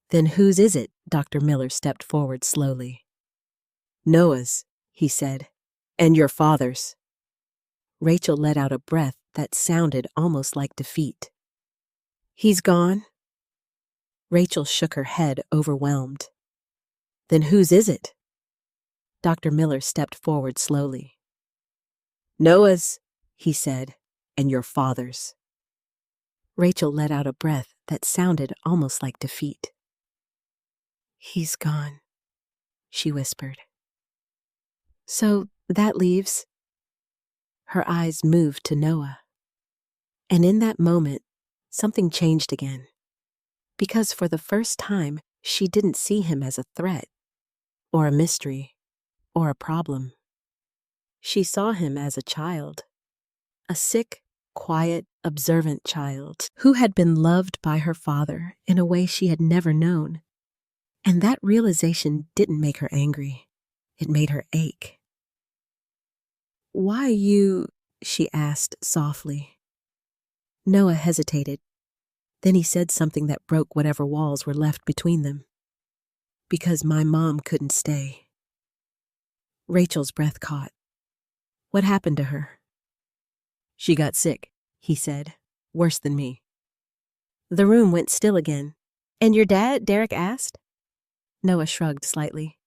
"Then whose is it?" Dr. Miller stepped forward slowly. "Noah's," he said, "and your father's." Rachel let out a breath that sounded almost like defeat. "He's gone?" Rachel shook her head, overwhelmed. "Then whose is it?" Dr. Miller stepped forward slowly. "Noah's," he said, "and your father's." Rachel let out a breath that sounded almost like defeat. "He's gone," she whispered. "So that leaves..." Her eyes moved to Noah. And in that moment, something changed again. Because for the first time, she didn't see him as a threat, or a mystery, or a problem. She saw him as a child. A sick, quiet, observant child who had been loved by her father in a way she had never known. And that realization didn't make her angry. It made her ache. "Why you?" she asked softly. Noah hesitated. Then he said something that broke whatever walls were left between them. "Because my mom couldn't stay." Rachel's breath caught. "What happened to her?" "She got sick," he said. "Worse than me." The room went still again. "And your dad?" Derek asked. Noah shrugged slightly.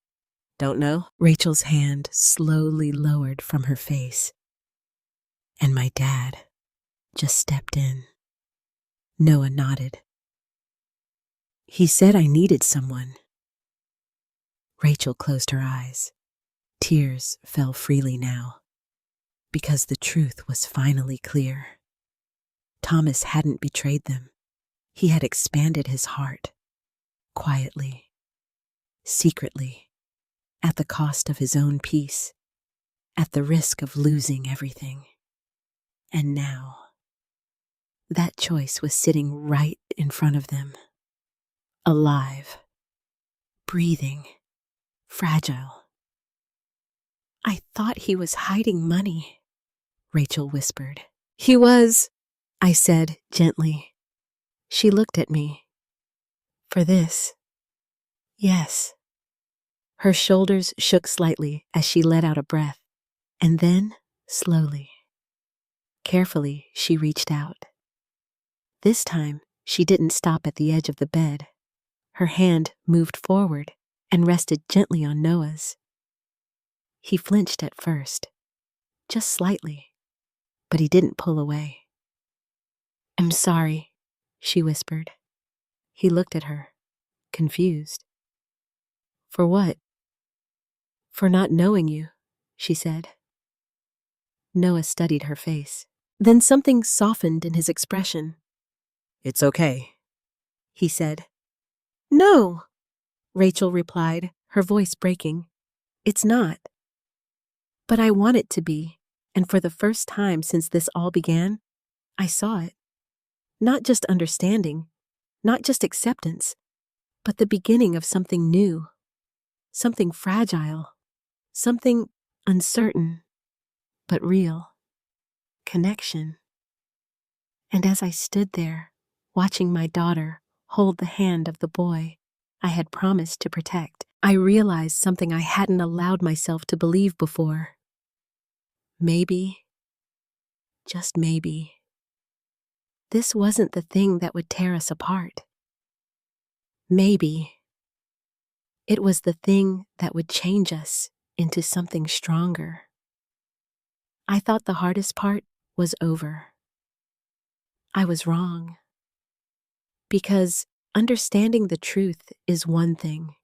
"Don't know." Rachel's hand slowly lowered from her face. "And my dad just stepped in." Noah nodded. "He said I needed someone." Rachel closed her eyes. Tears fell freely now, because the truth was finally clear. Thomas hadn't betrayed them. He had expanded his heart, quietly, secretly, at the cost of his own peace, at the risk of losing everything. And now, that choice was sitting right in front of them. Alive, breathing, fragile. "I thought he was hiding money," Rachel whispered. "He was," I said gently. She looked at me. "For this?" "Yes." Her shoulders shook slightly as she let out a breath, and then, slowly, carefully, she reached out. This time, she didn't stop at the edge of the bed. Her hand moved forward and rested gently on Noah's. He flinched at first, just slightly, but he didn't pull away. "I'm sorry," she whispered. He looked at her, confused. "For what?" "For not knowing you," she said. Noah studied her face. Then something softened in his expression. "It's okay," he said. "No," Rachel replied, her voice breaking. "It's not. But I want it to be, and for the first time since this all began, I saw it. Not just understanding, not just acceptance, but the beginning of something new, something fragile, something uncertain, but real. Connection." And as I stood there, watching my daughter hold the hand of the boy I had promised to protect, I realized something I hadn't allowed myself to believe before. Maybe, just maybe, this wasn't the thing that would tear us apart. Maybe it was the thing that would change us into something stronger. I thought the hardest part was over. I was wrong. Because understanding the truth is one thing.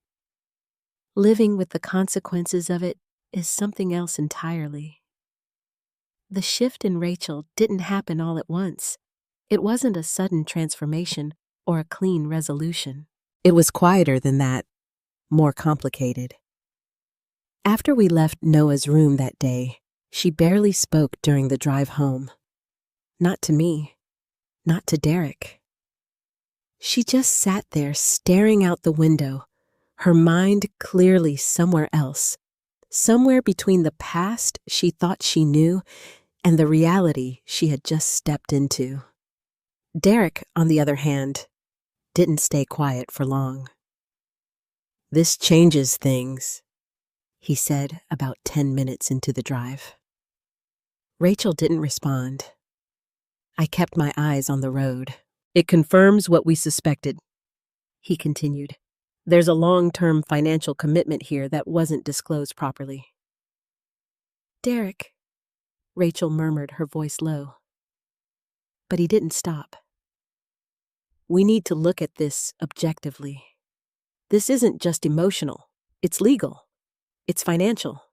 Living with the consequences of it is something else entirely. The shift in Rachel didn't happen all at once. It wasn't a sudden transformation or a clean resolution. It was quieter than that, more complicated. After we left Noah's room that day, she barely spoke during the drive home. Not to me, not to Derek. She just sat there staring out the window, her mind clearly somewhere else, somewhere between the past she thought she knew and the reality she had just stepped into. Derek, on the other hand, didn't stay quiet for long. "This changes things," he said about 10 minutes into the drive. Rachel didn't respond. I kept my eyes on the road. "It confirms what we suspected," he continued. "There's a long-term financial commitment here that wasn't disclosed properly." "Derek," Rachel murmured, her voice low. But he didn't stop. "We need to look at this objectively. This isn't just emotional. It's legal. It's financial.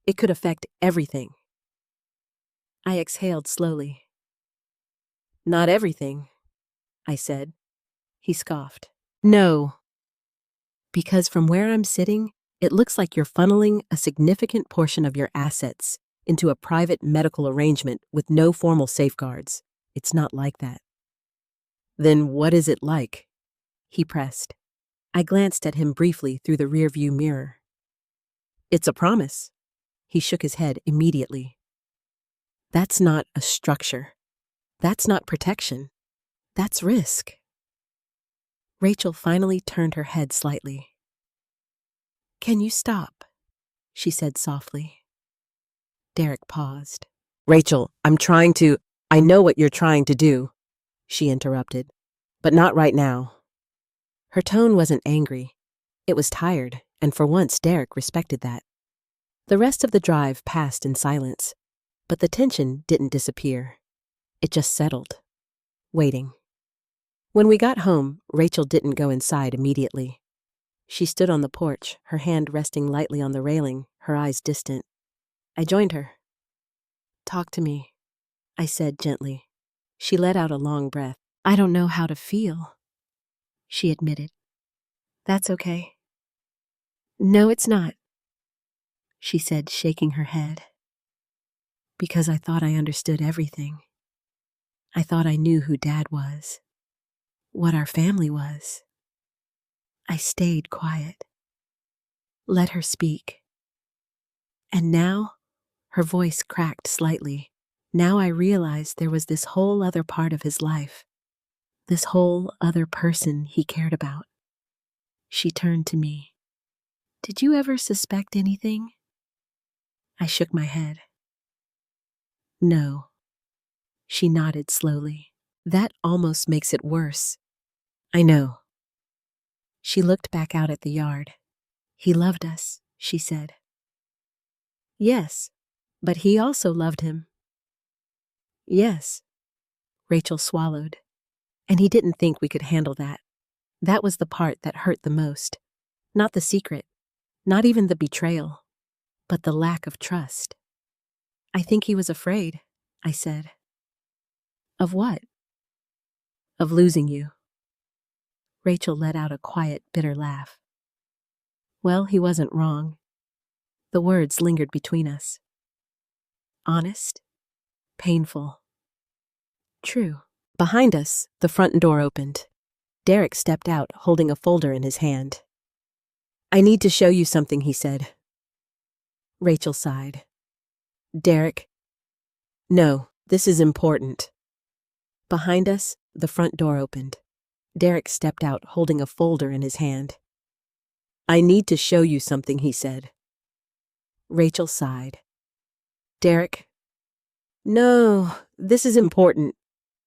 It could affect everything." I exhaled slowly. Not everything, I said. He scoffed. No. Because from where I'm sitting, it looks like you're funneling a significant portion of your assets into a private medical arrangement with no formal safeguards. It's not like that. Then what is it like? He pressed. I glanced at him briefly through the rearview mirror. It's a promise. He shook his head immediately. That's not a structure. That's not protection. That's risk. Rachel finally turned her head slightly. Can you stop? She said softly. Derek paused. Rachel, I know what you're trying to do, she interrupted, but not right now. Her tone wasn't angry. It was tired, and for once Derek respected that. The rest of the drive passed in silence, but the tension didn't disappear. It just settled, waiting. When we got home, Rachel didn't go inside immediately. She stood on the porch, her hand resting lightly on the railing, her eyes distant. I joined her. Talk to me, I said gently. She let out a long breath. I don't know how to feel, she admitted. That's okay. No, it's not, she said, shaking her head. Because I thought I understood everything. I thought I knew who Dad was, what our family was. I stayed quiet. Let her speak. And now, her voice cracked slightly. Now I realized there was this whole other part of his life, this whole other person he cared about. She turned to me. Did you ever suspect anything? I shook my head. No. She nodded slowly. That almost makes it worse. I know. She looked back out at the yard. He loved us, she said. Yes, but he also loved him. Yes. Rachel swallowed. And he didn't think we could handle that. That was the part that hurt the most. Not the secret, not even the betrayal, but the lack of trust. I think he was afraid, I said. Of what? Of losing you. Rachel let out a quiet, bitter laugh. Well, he wasn't wrong. The words lingered between us. Honest, painful, true. Behind us, the front door opened. Derek stepped out, holding a folder in his hand. I need to show you something, he said. Rachel sighed. Derek, no, this is important. Behind us, the front door opened. Derek stepped out, holding a folder in his hand. I need to show you something, he said. Rachel sighed. Derek, no, this is important.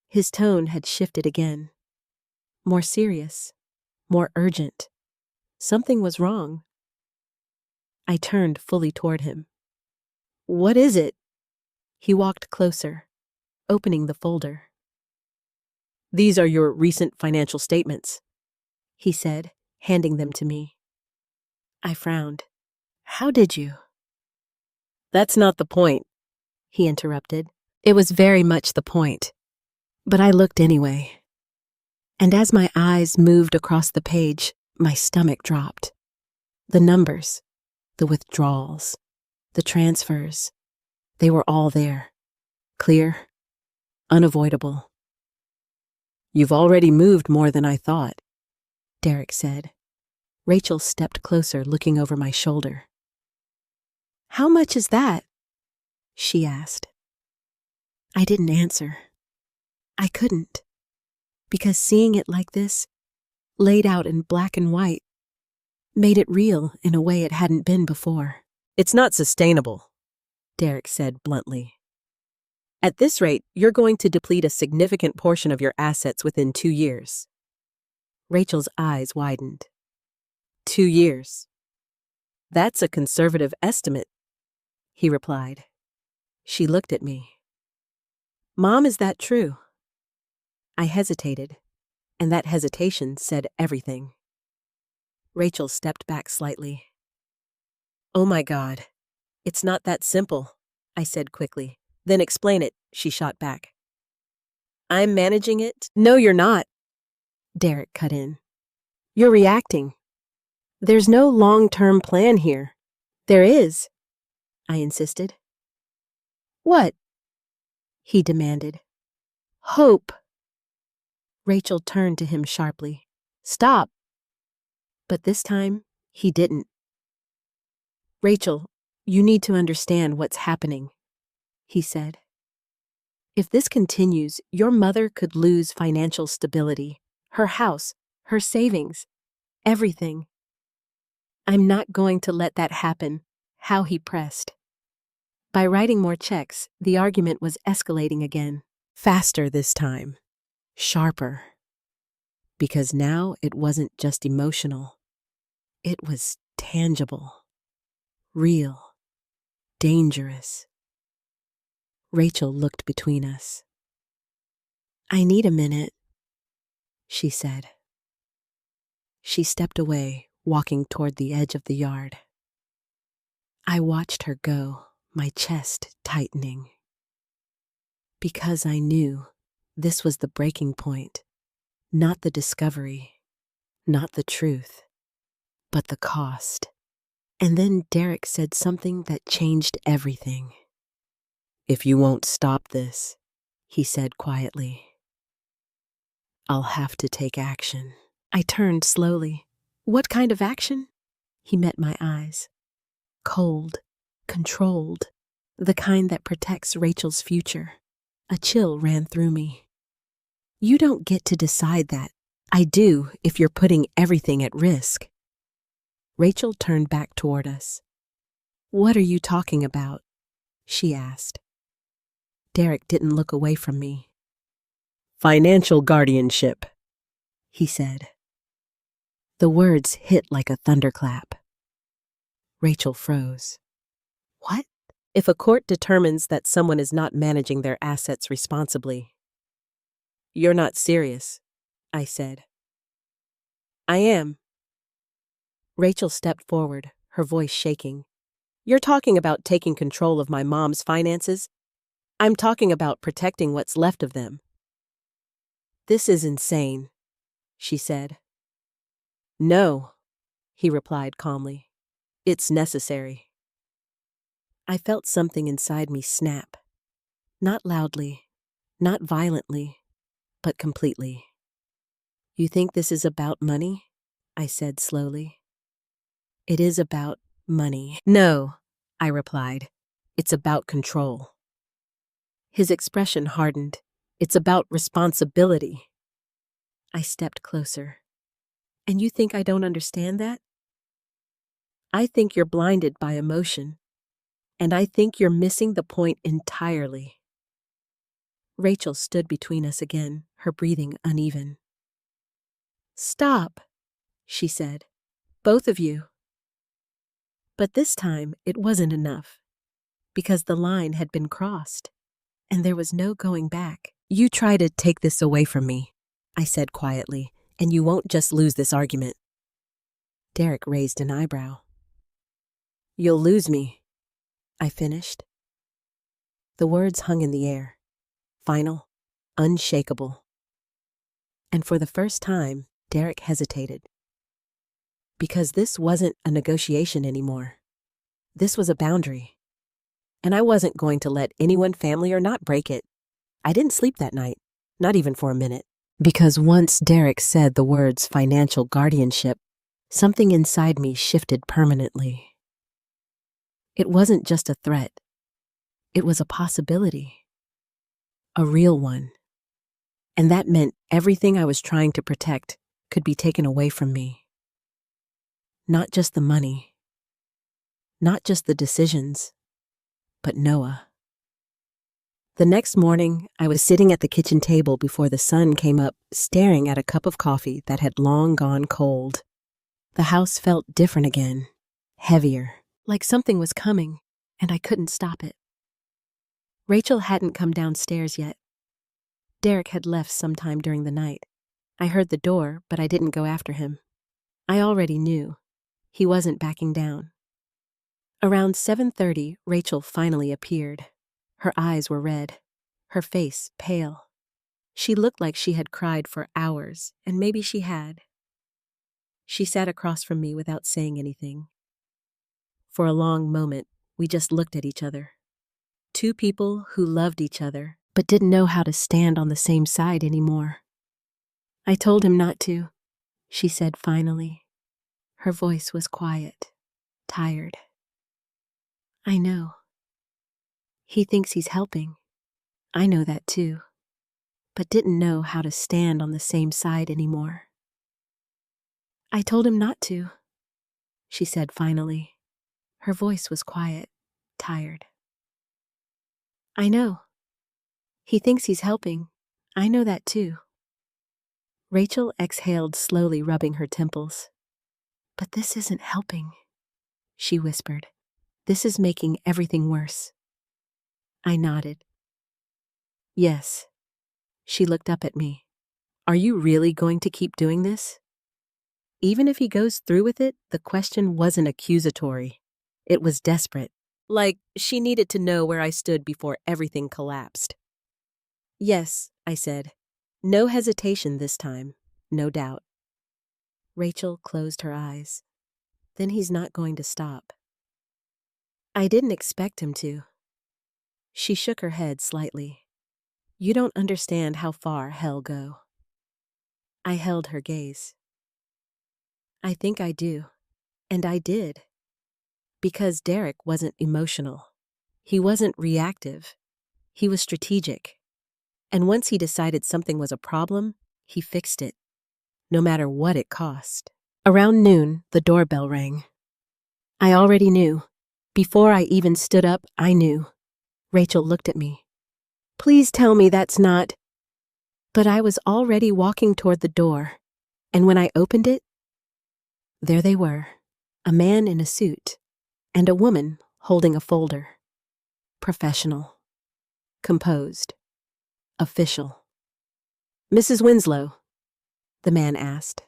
His tone had shifted again. More serious, more urgent. Something was wrong. I turned fully toward him. What is it? He walked closer, opening the folder. These are your recent financial statements, he said, handing them to me. I frowned. How did you? That's not the point, he interrupted. It was very much the point. But I looked anyway. And as my eyes moved across the page, my stomach dropped. The numbers, the withdrawals, the transfers, they were all there. Clear, unavoidable. You've already moved more than I thought, Derek said. Rachel stepped closer, looking over my shoulder. How much is that? She asked. I didn't answer. I couldn't. Because seeing it like this, laid out in black and white, made it real in a way it hadn't been before. It's not sustainable, Derek said bluntly. At this rate, you're going to deplete a significant portion of your assets within 2 years. Rachel's eyes widened. 2 years. That's a conservative estimate, he replied. She looked at me. Mom, is that true? I hesitated, and that hesitation said everything. Rachel stepped back slightly. Oh my God, it's not that simple, I said quickly. Then explain it, she shot back. I'm managing it? No, you're not, Derek cut in. You're reacting. There's no long-term plan here. There is, I insisted. What? He demanded. Hope. Rachel turned to him sharply. Stop. But this time, he didn't. Rachel, you need to understand what's happening, he said. If this continues, your mother could lose financial stability, her house, her savings, everything. I'm not going to let that happen, how he pressed. By writing more checks, the argument was escalating again. Faster this time. Sharper. Because now it wasn't just emotional. It was tangible. Real. Dangerous. Rachel looked between us. I need a minute, she said. She stepped away, walking toward the edge of the yard. I watched her go, my chest tightening. Because I knew this was the breaking point, not the discovery, not the truth, but the cost. And then Derek said something that changed everything. If you won't stop this, he said quietly, I'll have to take action. I turned slowly. What kind of action? He met my eyes. Cold, controlled, the kind that protects Rachel's future. A chill ran through me. You don't get to decide that. I do if you're putting everything at risk. Rachel turned back toward us. What are you talking about? She asked. Derek didn't look away from me. Financial guardianship, he said. The words hit like a thunderclap. Rachel froze. What? If a court determines that someone is not managing their assets responsibly. You're not serious, I said. I am. Rachel stepped forward, her voice shaking. You're talking about taking control of my mom's finances? I'm talking about protecting what's left of them. This is insane, she said. No, he replied calmly. It's necessary. I felt something inside me snap. Not loudly, not violently, but completely. You think this is about money? I said slowly. It is about money. No, I replied. It's about control. His expression hardened. It's about responsibility. I stepped closer. And you think I don't understand that? I think you're blinded by emotion. And I think you're missing the point entirely. Rachel stood between us again, her breathing uneven. Stop, she said. Both of you. But this time it wasn't enough, because the line had been crossed, and there was no going back. You try to take this away from me, I said quietly, and you won't just lose this argument. Derek raised an eyebrow. You'll lose me, I finished. The words hung in the air, final, unshakable. And for the first time, Derek hesitated. Because this wasn't a negotiation anymore. This was a boundary. And I wasn't going to let anyone, family or not, break it. I didn't sleep that night, not even for a minute. Because once Derek said the words financial guardianship, something inside me shifted permanently. It wasn't just a threat. It was a possibility. A real one. And that meant everything I was trying to protect could be taken away from me. Not just the money. Not just the decisions. But Noah. The next morning, I was sitting at the kitchen table before the sun came up, staring at a cup of coffee that had long gone cold. The house felt different again, heavier, like something was coming, and I couldn't stop it. Rachel hadn't come downstairs yet. Derek had left sometime during the night. I heard the door, but I didn't go after him. I already knew. He wasn't backing down. Around 7:30, Rachel finally appeared. Her eyes were red, her face pale. She looked like she had cried for hours, and maybe she had. She sat across from me without saying anything. For a long moment, we just looked at each other. Two people who loved each other, but didn't know how to stand on the same side anymore. I told him not to, she said finally. Her voice was quiet, tired. I know. He thinks he's helping. I know that too, but didn't know how to stand on the same side anymore. I told him not to, she said finally. Her voice was quiet, tired. I know. He thinks he's helping. I know that too. Rachel exhaled slowly, rubbing her temples. But this isn't helping, she whispered. This is making everything worse. I nodded. Yes. She looked up at me. Are you really going to keep doing this? Even if he goes through with it, the question wasn't accusatory. It was desperate. Like she needed to know where I stood before everything collapsed. Yes, I said. No hesitation this time, no doubt. Rachel closed her eyes. Then he's not going to stop. I didn't expect him to. She shook her head slightly. You don't understand how far hell go. I held her gaze. I think I do. And I did. Because Derek wasn't emotional. He wasn't reactive. He was strategic. And once he decided something was a problem, he fixed it, no matter what it cost. Around noon, the doorbell rang. I already knew. Before I even stood up, I knew. Rachel looked at me. Please tell me that's not... But I was already walking toward the door, and when I opened it, there they were, a man in a suit, and a woman holding a folder. Professional. Composed. Official. Mrs. Winslow, the man asked.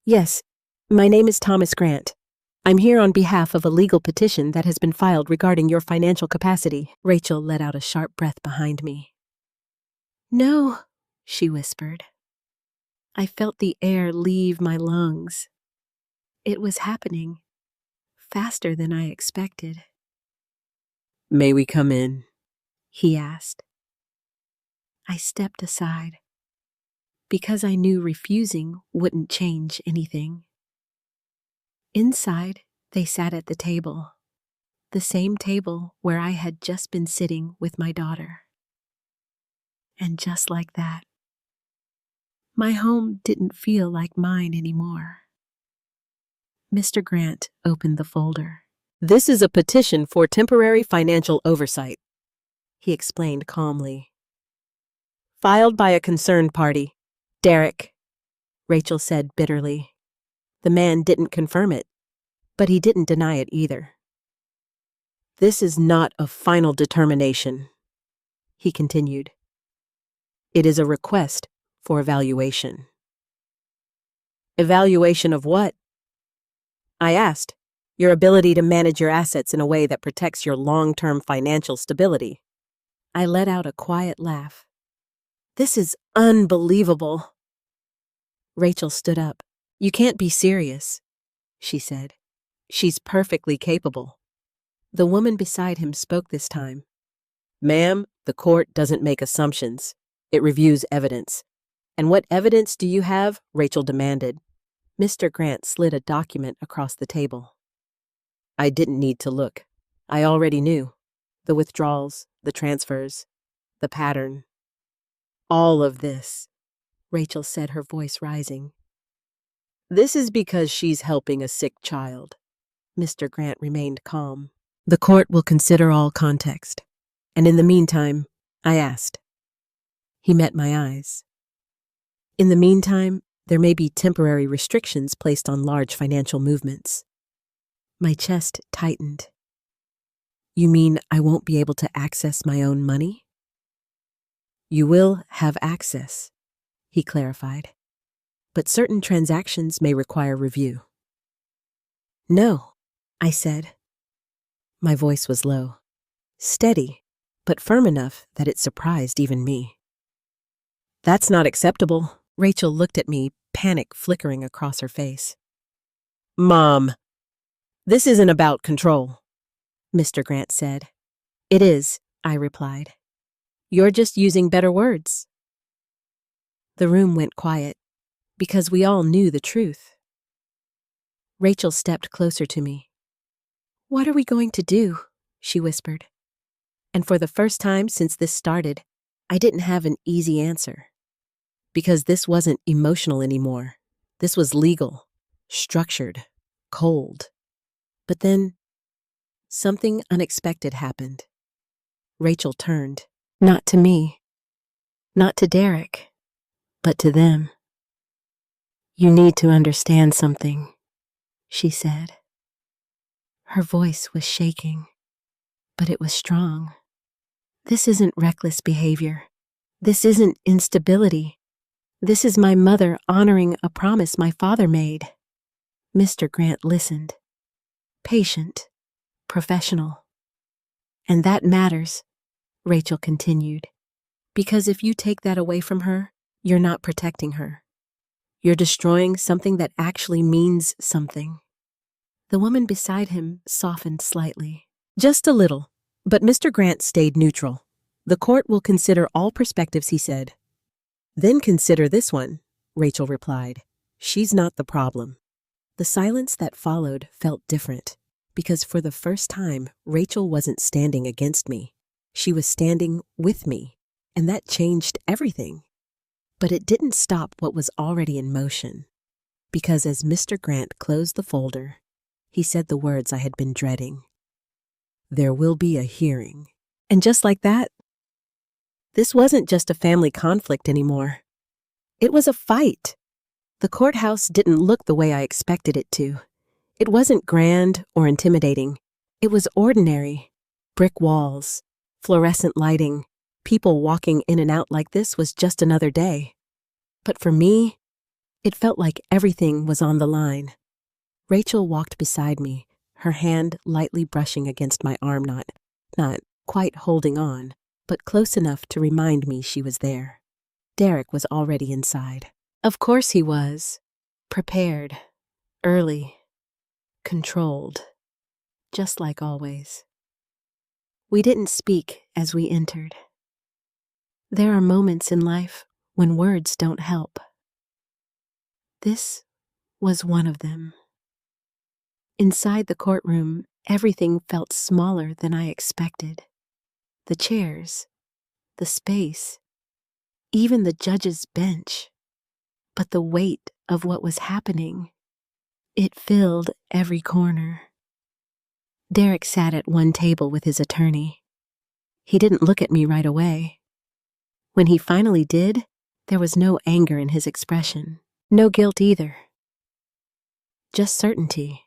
Yes, my name is Thomas Grant. I'm here on behalf of a legal petition that has been filed regarding your financial capacity. Rachel let out a sharp breath behind me. No, she whispered. I felt the air leave my lungs. It was happening, faster than I expected. May we come in? He asked. I stepped aside, because I knew refusing wouldn't change anything. Inside, they sat at the table, the same table where I had just been sitting with my daughter. And just like that, my home didn't feel like mine anymore. Mr. Grant opened the folder. This is a petition for temporary financial oversight, he explained calmly. Filed by a concerned party, Derek, Rachel said bitterly. The man didn't confirm it, but he didn't deny it either. This is not a final determination, he continued. It is a request for evaluation. Evaluation of what? I asked. Your ability to manage your assets in a way that protects your long-term financial stability. I let out a quiet laugh. This is unbelievable. Rachel stood up. You can't be serious, she said. She's perfectly capable. The woman beside him spoke this time. Ma'am, the court doesn't make assumptions. It reviews evidence. And what evidence do you have? Rachel demanded. Mr. Grant slid a document across the table. I didn't need to look. I already knew. The withdrawals, the transfers, the pattern. All of this, Rachel said, her voice rising. This is because she's helping a sick child. Mr. Grant remained calm. The court will consider all context. And in the meantime, I asked. He met my eyes. In the meantime, there may be temporary restrictions placed on large financial movements. My chest tightened. You mean I won't be able to access my own money? You will have access, he clarified, but certain transactions may require review. No, I said. My voice was low, steady, but firm enough that it surprised even me. "That's not acceptable." Rachel looked at me, panic flickering across her face. "Mom, this isn't about control," Mr. Grant said. "It is," I replied. "You're just using better words." The room went quiet, because we all knew the truth. Rachel stepped closer to me. "What are we going to do?" she whispered. And for the first time since this started, I didn't have an easy answer. Because this wasn't emotional anymore. This was legal, structured, cold. But then, something unexpected happened. Rachel turned, not to me, not to Derek, but to them. "You need to understand something," she said. Her voice was shaking, but it was strong. "This isn't reckless behavior. This isn't instability. This is my mother honoring a promise my father made." Mr. Grant listened. Patient, professional. "And that matters," Rachel continued, "because if you take that away from her, you're not protecting her. You're destroying something that actually means something." The woman beside him softened slightly. "Just a little." But Mr. Grant stayed neutral. "The court will consider all perspectives," he said. "Then consider this one," Rachel replied. "She's not the problem." The silence that followed felt different, because for the first time, Rachel wasn't standing against me. She was standing with me, and that changed everything. But it didn't stop what was already in motion, because as Mr. Grant closed the folder, he said the words I had been dreading. "There will be a hearing." And just like that, this wasn't just a family conflict anymore. It was a fight. The courthouse didn't look the way I expected it to. It wasn't grand or intimidating. It was ordinary. Brick walls, fluorescent lighting, people walking in and out like this was just another day. But for me, it felt like everything was on the line. Rachel walked beside me, her hand lightly brushing against my arm, not quite holding on, but close enough to remind me she was there. Derek was already inside. Of course he was. Prepared, early, controlled, just like always. We didn't speak as we entered. There are moments in life when words don't help. This was one of them. Inside the courtroom, everything felt smaller than I expected. The chairs, the space, even the judge's bench. But the weight of what was happening, it filled every corner. Derek sat at one table with his attorney. He didn't look at me right away. When he finally did, there was no anger in his expression, no guilt either. Just certainty.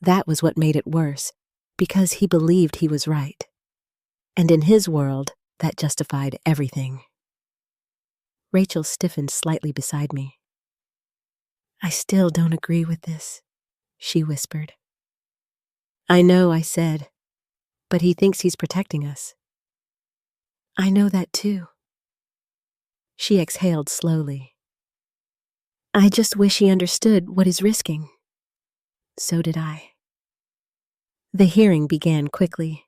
That was what made it worse, because he believed he was right. And in his world, that justified everything. Rachel stiffened slightly beside me. "I still don't agree with this," she whispered. "I know," I said, "but he thinks he's protecting us." "I know that too." She exhaled slowly. "I just wish he understood what he's risking." So did I. The hearing began quickly.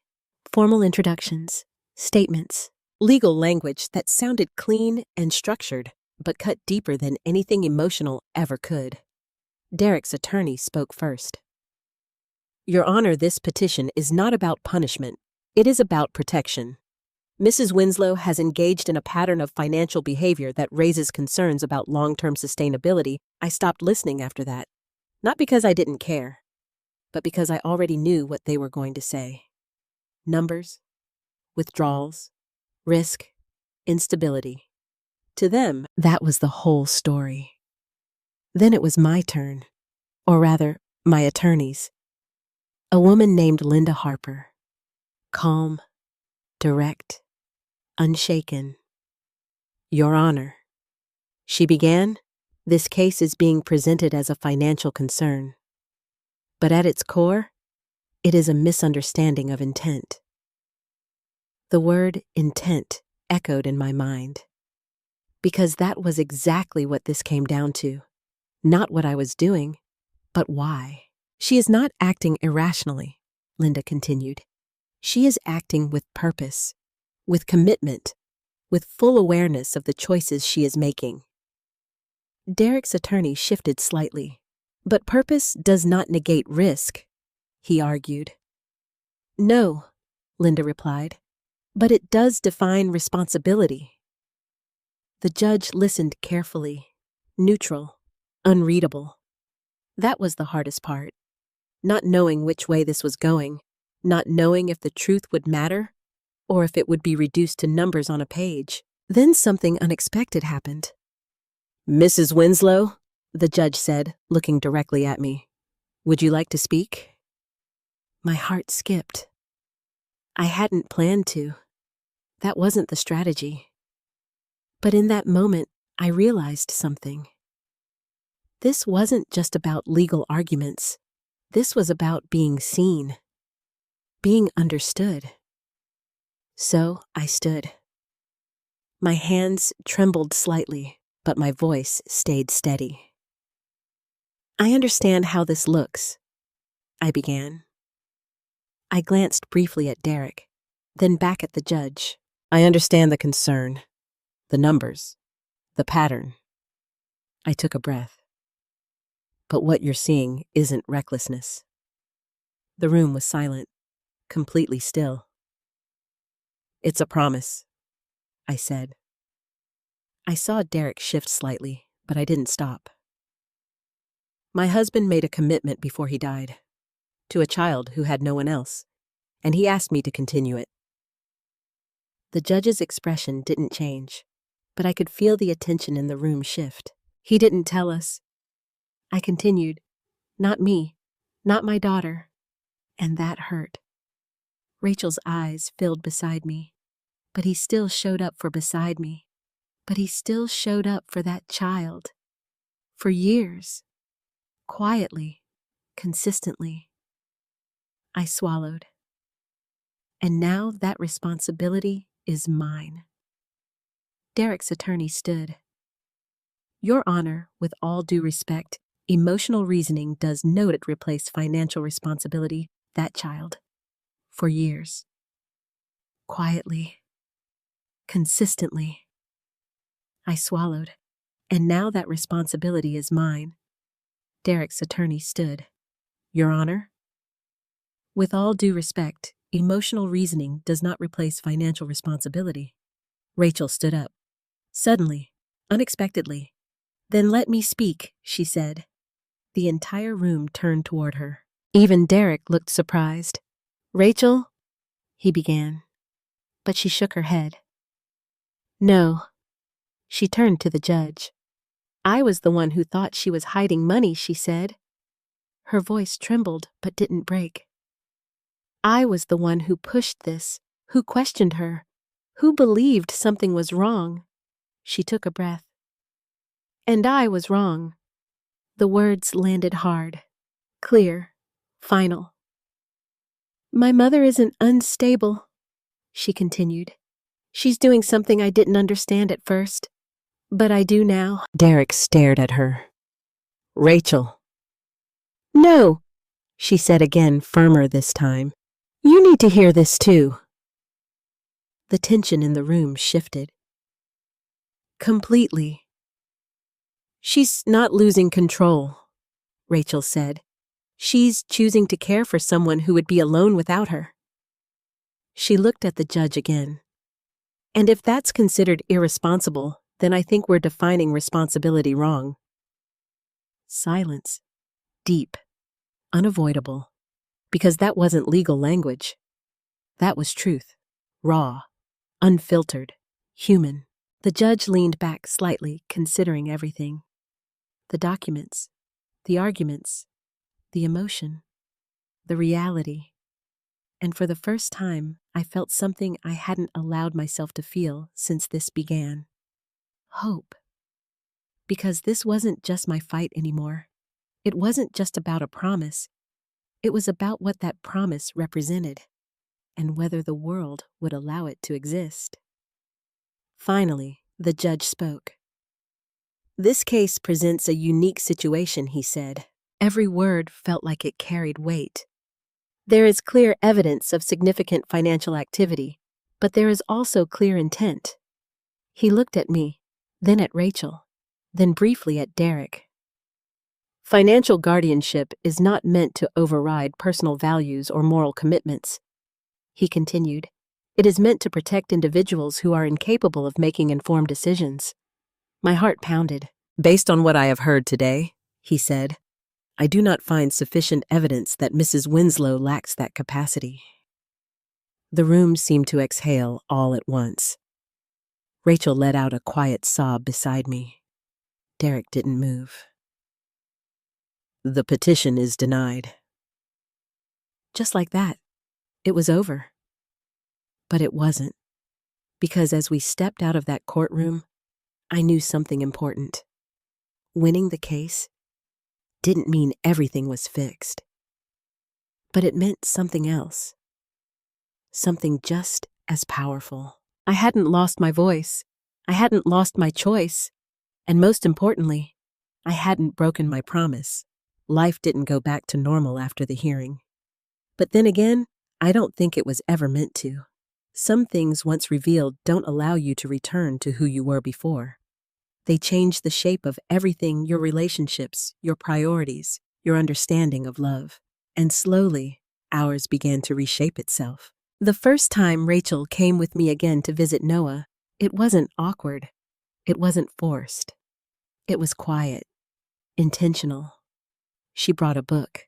Formal introductions, statements, legal language that sounded clean and structured, but cut deeper than anything emotional ever could. Derek's attorney spoke first. "Your Honor, this petition is not about punishment. It is about protection. Mrs. Winslow has engaged in a pattern of financial behavior that raises concerns about long-term sustainability." I stopped listening after that, not because I didn't care, but because I already knew what they were going to say. Numbers, withdrawals, risk, instability. To them, that was the whole story. Then it was my turn, or rather, my attorney's. A woman named Linda Harper. Calm, direct, unshaken. "Your Honor," she began, "this case is being presented as a financial concern. But at its core, it is a misunderstanding of intent." The word intent echoed in my mind. Because that was exactly what this came down to. Not what I was doing, but why. She is not acting irrationally, Linda continued. She is acting with purpose, with commitment, with full awareness of the choices she is making. Derek's attorney shifted slightly. But purpose does not negate risk, he argued. No, Linda replied, but it does define responsibility. The judge listened carefully, neutral, unreadable. That was the hardest part. Not knowing which way this was going, not knowing if the truth would matter, or if it would be reduced to numbers on a page. Then something unexpected happened. Mrs. Winslow, the judge said, looking directly at me. Would you like to speak? My heart skipped. I hadn't planned to. That wasn't the strategy. But in that moment, I realized something. This wasn't just about legal arguments. This was about being seen, being understood. So I stood. My hands trembled slightly, but my voice stayed steady. I understand how this looks, I began. I glanced briefly at Derek, then back at the judge. I understand the concern, the numbers, the pattern. I took a breath. But what you're seeing isn't recklessness. The room was silent, completely still. It's a promise, I said. I saw Derek shift slightly, but I didn't stop. My husband made a commitment before he died, to a child who had no one else, and he asked me to continue it. The judge's expression didn't change, but I could feel the attention in the room shift. He didn't tell us. I continued, not me, not my daughter, and that hurt. Rachel's eyes filled beside me, but he still showed up for beside me. But he still showed up for that child. For years. Quietly. Consistently. I swallowed. And now that responsibility is mine. Derek's attorney stood. Your Honor, with all due respect, emotional reasoning does not replace financial responsibility, that child. For years. Quietly. Consistently. I swallowed, and now that responsibility is mine. Derek's attorney stood. Your Honor? With all due respect, emotional reasoning does not replace financial responsibility. Rachel stood up. Suddenly, unexpectedly. Then let me speak, she said. The entire room turned toward her. Even Derek looked surprised. Rachel, he began. But she shook her head. No. She turned to the judge. I was the one who thought she was hiding money, she said. Her voice trembled but didn't break. I was the one who pushed this, who questioned her, who believed something was wrong. She took a breath. And I was wrong. The words landed hard, clear, final. My mother isn't unstable, she continued. She's doing something I didn't understand at first. But I do now. Derek stared at her. Rachel. No, she said again, firmer this time. You need to hear this too. The tension in the room shifted. Completely. She's not losing control, Rachel said. She's choosing to care for someone who would be alone without her. She looked at the judge again. And if that's considered irresponsible, then I think we're defining responsibility wrong. Silence. Deep. Unavoidable. Because that wasn't legal language. That was truth. Raw. Unfiltered. Human. The judge leaned back slightly, considering everything. The documents. The arguments. The emotion. The reality. And for the first time, I felt something I hadn't allowed myself to feel since this began. Hope. Because this wasn't just my fight anymore. It wasn't just about a promise. It was about what that promise represented. and whether the world would allow it to exist. Finally, the judge spoke. "This case presents a unique situation," he said. Every word felt like it carried weight. "There is clear evidence of significant financial activity, but there is also clear intent." He looked at me, then at Rachel, then briefly at Derek. "Financial guardianship is not meant to override personal values or moral commitments," he continued. "It is meant to protect individuals who are incapable of making informed decisions." My heart pounded. "Based on what I have heard today," he said, "I do not find sufficient evidence that Mrs. Winslow lacks that capacity." The room seemed to exhale all at once. Rachel let out a quiet sob beside me. Derek didn't move. "The petition is denied." Just like that, it was over. But it wasn't, because as we stepped out of that courtroom, I knew something important. Winning the case didn't mean everything was fixed, but it meant something else, something just as powerful. I hadn't lost my voice, I hadn't lost my choice, and most importantly, I hadn't broken my promise. Life didn't go back to normal after the hearing. But then again, I don't think it was ever meant to. Some things once revealed don't allow you to return to who you were before. They change the shape of everything: your relationships, your priorities, your understanding of love. And slowly, ours began to reshape itself. The first time Rachel came with me again to visit Noah, it wasn't awkward. It wasn't forced. It was quiet, intentional. She brought a book,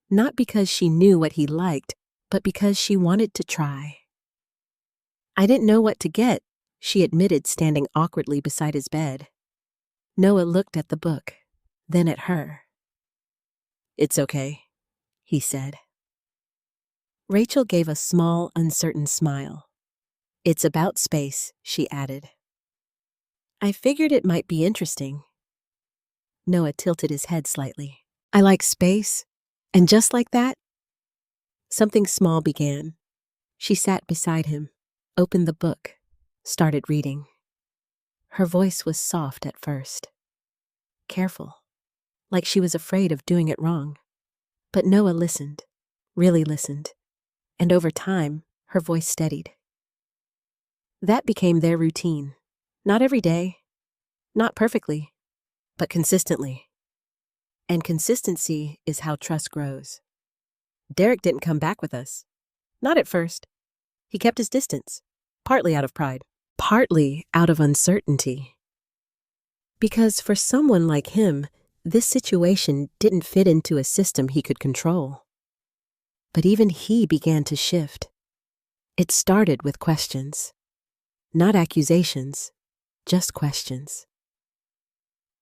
not because she knew what he liked, but because she wanted to try. "I didn't know what to get," she admitted, standing awkwardly beside his bed. Noah looked at the book, then at her. "It's okay," he said. Rachel gave a small, uncertain smile. "It's about space," she added. "I figured it might be interesting." Noah tilted his head slightly. "I like space, and just like that, something small began." She sat beside him, opened the book, started reading. Her voice was soft at first, careful, like she was afraid of doing it wrong. But Noah listened, really listened, and over time, her voice steadied. That became their routine. Not every day, not perfectly, but consistently. And consistency is how trust grows. Derek didn't come back with us. Not at first. He kept his distance, partly out of pride, partly out of uncertainty. Because for someone like him, this situation didn't fit into a system he could control. But even he began to shift. It started with questions. Not accusations, just questions.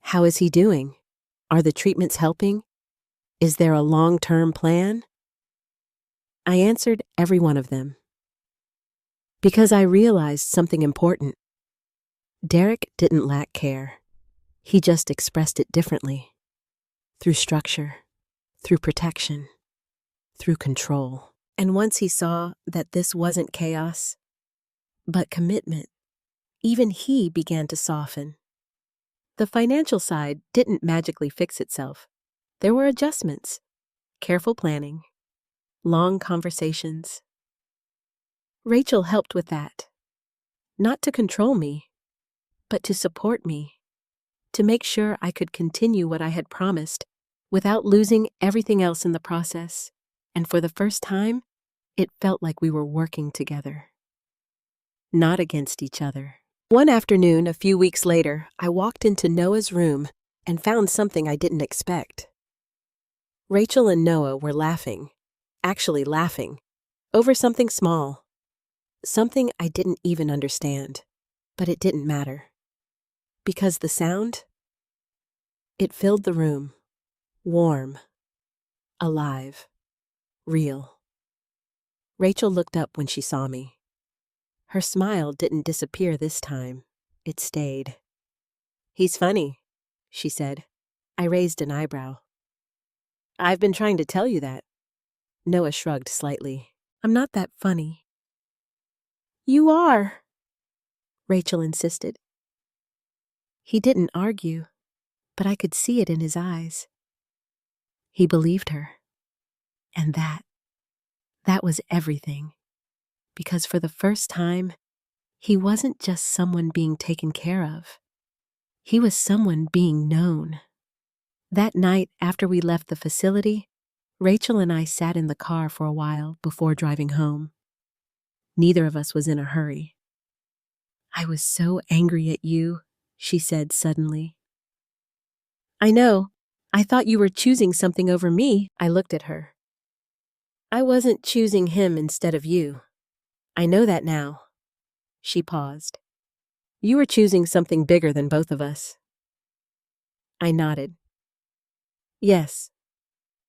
How is he doing? Are the treatments helping? Is there a long-term plan? I answered every one of them. Because I realized something important. Derek didn't lack care. He just expressed it differently. Through structure, through protection, through control. And once he saw that this wasn't chaos, but commitment, even he began to soften. The financial side didn't magically fix itself. There were adjustments, careful planning, long conversations. Rachel helped with that. Not to control me, but to support me, to make sure I could continue what I had promised without losing everything else in the process. And for the first time, it felt like we were working together, not against each other. One afternoon, a few weeks later, I walked into Noah's room and found something I didn't expect. Rachel and Noah were laughing, actually laughing, over something small, something I didn't even understand, but it didn't matter. Because the sound, it filled the room, warm, alive, real. Rachel looked up when she saw me. Her smile didn't disappear this time. It stayed. "He's funny," she said. I raised an eyebrow. "I've been trying to tell you that." Noah shrugged slightly. "I'm not that funny." You are, Rachel insisted. He didn't argue, but I could see it in his eyes. He believed her. And that was everything. Because for the first time, he wasn't just someone being taken care of. He was someone being known. That night, after we left the facility, Rachel and I sat in the car for a while before driving home. Neither of us was in a hurry. I was so angry at you, she said suddenly. I know. I thought you were choosing something over me. I looked at her. I wasn't choosing him instead of you. I know that now. She paused. You were choosing something bigger than both of us. I nodded. Yes.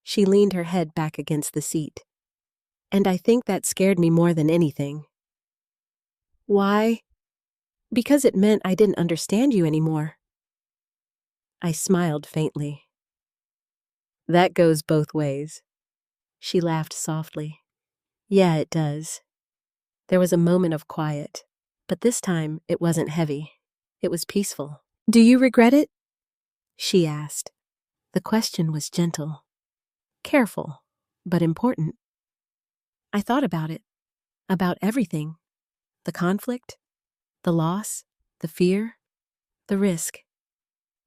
She leaned her head back against the seat. And I think that scared me more than anything. Why? Because it meant I didn't understand you anymore. I smiled faintly. That goes both ways. She laughed softly. Yeah, it does. There was a moment of quiet, but this time it wasn't heavy. It was peaceful. Do you regret it? She asked. The question was gentle, careful, but important. I thought about everything. The conflict, the loss, the fear, the risk.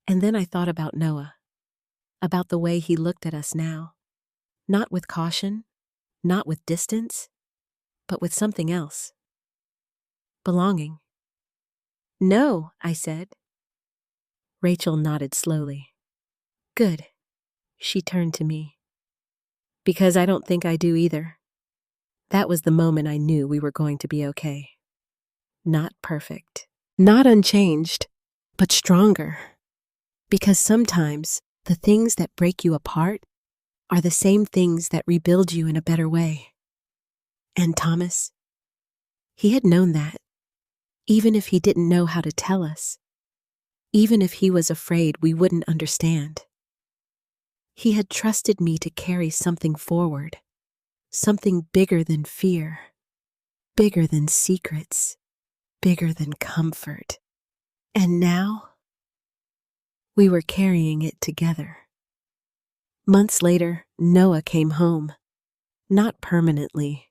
And then I thought about Noah, about the way he looked at us now. Not with caution, not with distance, but with something else. Belonging. No, I said. Rachel nodded slowly. Good. She turned to me. Because I don't think I do either. That was the moment I knew we were going to be okay. Not perfect. Not unchanged, but stronger. Because sometimes the things that break you apart are the same things that rebuild you in a better way. And Thomas, he had known that, even if he didn't know how to tell us, even if he was afraid we wouldn't understand. He had trusted me to carry something forward, something bigger than fear, bigger than secrets, bigger than comfort. And now, we were carrying it together. Months later, Noah came home. Not permanently,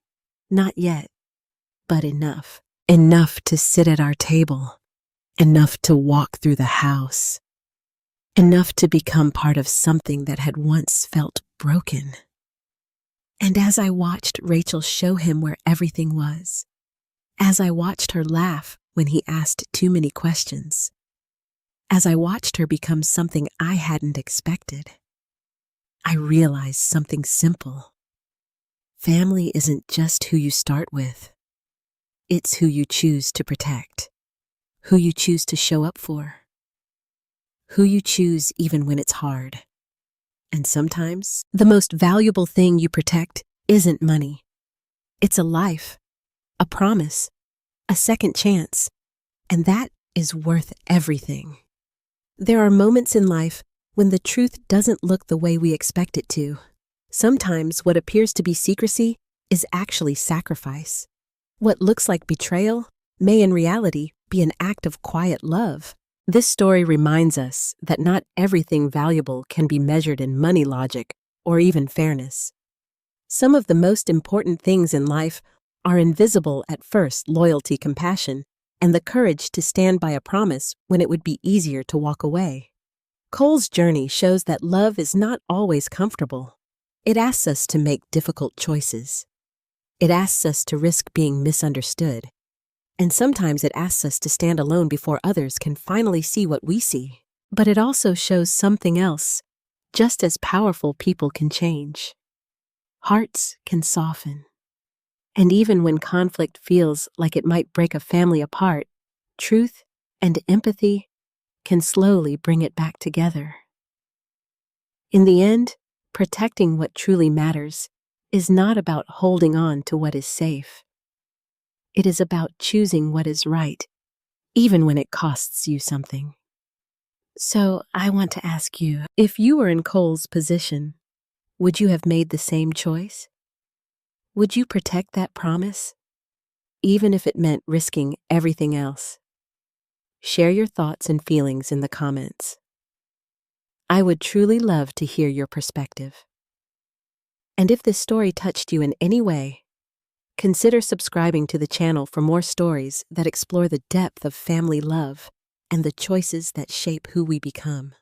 not yet, but enough. Enough to sit at our table. Enough to walk through the house. Enough to become part of something that had once felt broken. And as I watched Rachel show him where everything was, as I watched her laugh when he asked too many questions, as I watched her become something I hadn't expected, I realized something simple. Family isn't just who you start with. It's who you choose to protect, who you choose to show up for, who you choose even when it's hard. And sometimes, the most valuable thing you protect isn't money. It's a life, a promise, a second chance, and that is worth everything. There are moments in life when the truth doesn't look the way we expect it to. Sometimes what appears to be secrecy is actually sacrifice. What looks like betrayal may in reality be an act of quiet love. This story reminds us that not everything valuable can be measured in money logic or even fairness. Some of the most important things in life are invisible at first: loyalty, compassion, and the courage to stand by a promise when it would be easier to walk away. Cole's journey shows that love is not always comfortable. It asks us to make difficult choices. It asks us to risk being misunderstood. And sometimes it asks us to stand alone before others can finally see what we see. But it also shows something else. Just as powerful people can change. Hearts can soften. And even when conflict feels like it might break a family apart, truth and empathy can slowly bring it back together. In the end, protecting what truly matters is not about holding on to what is safe. It is about choosing what is right, even when it costs you something. So I want to ask you, if you were in Cole's position, would you have made the same choice? Would you protect that promise? even if it meant risking everything else. Share your thoughts and feelings in the comments. I would truly love to hear your perspective. And if this story touched you in any way, consider subscribing to the channel for more stories that explore the depth of family love and the choices that shape who we become.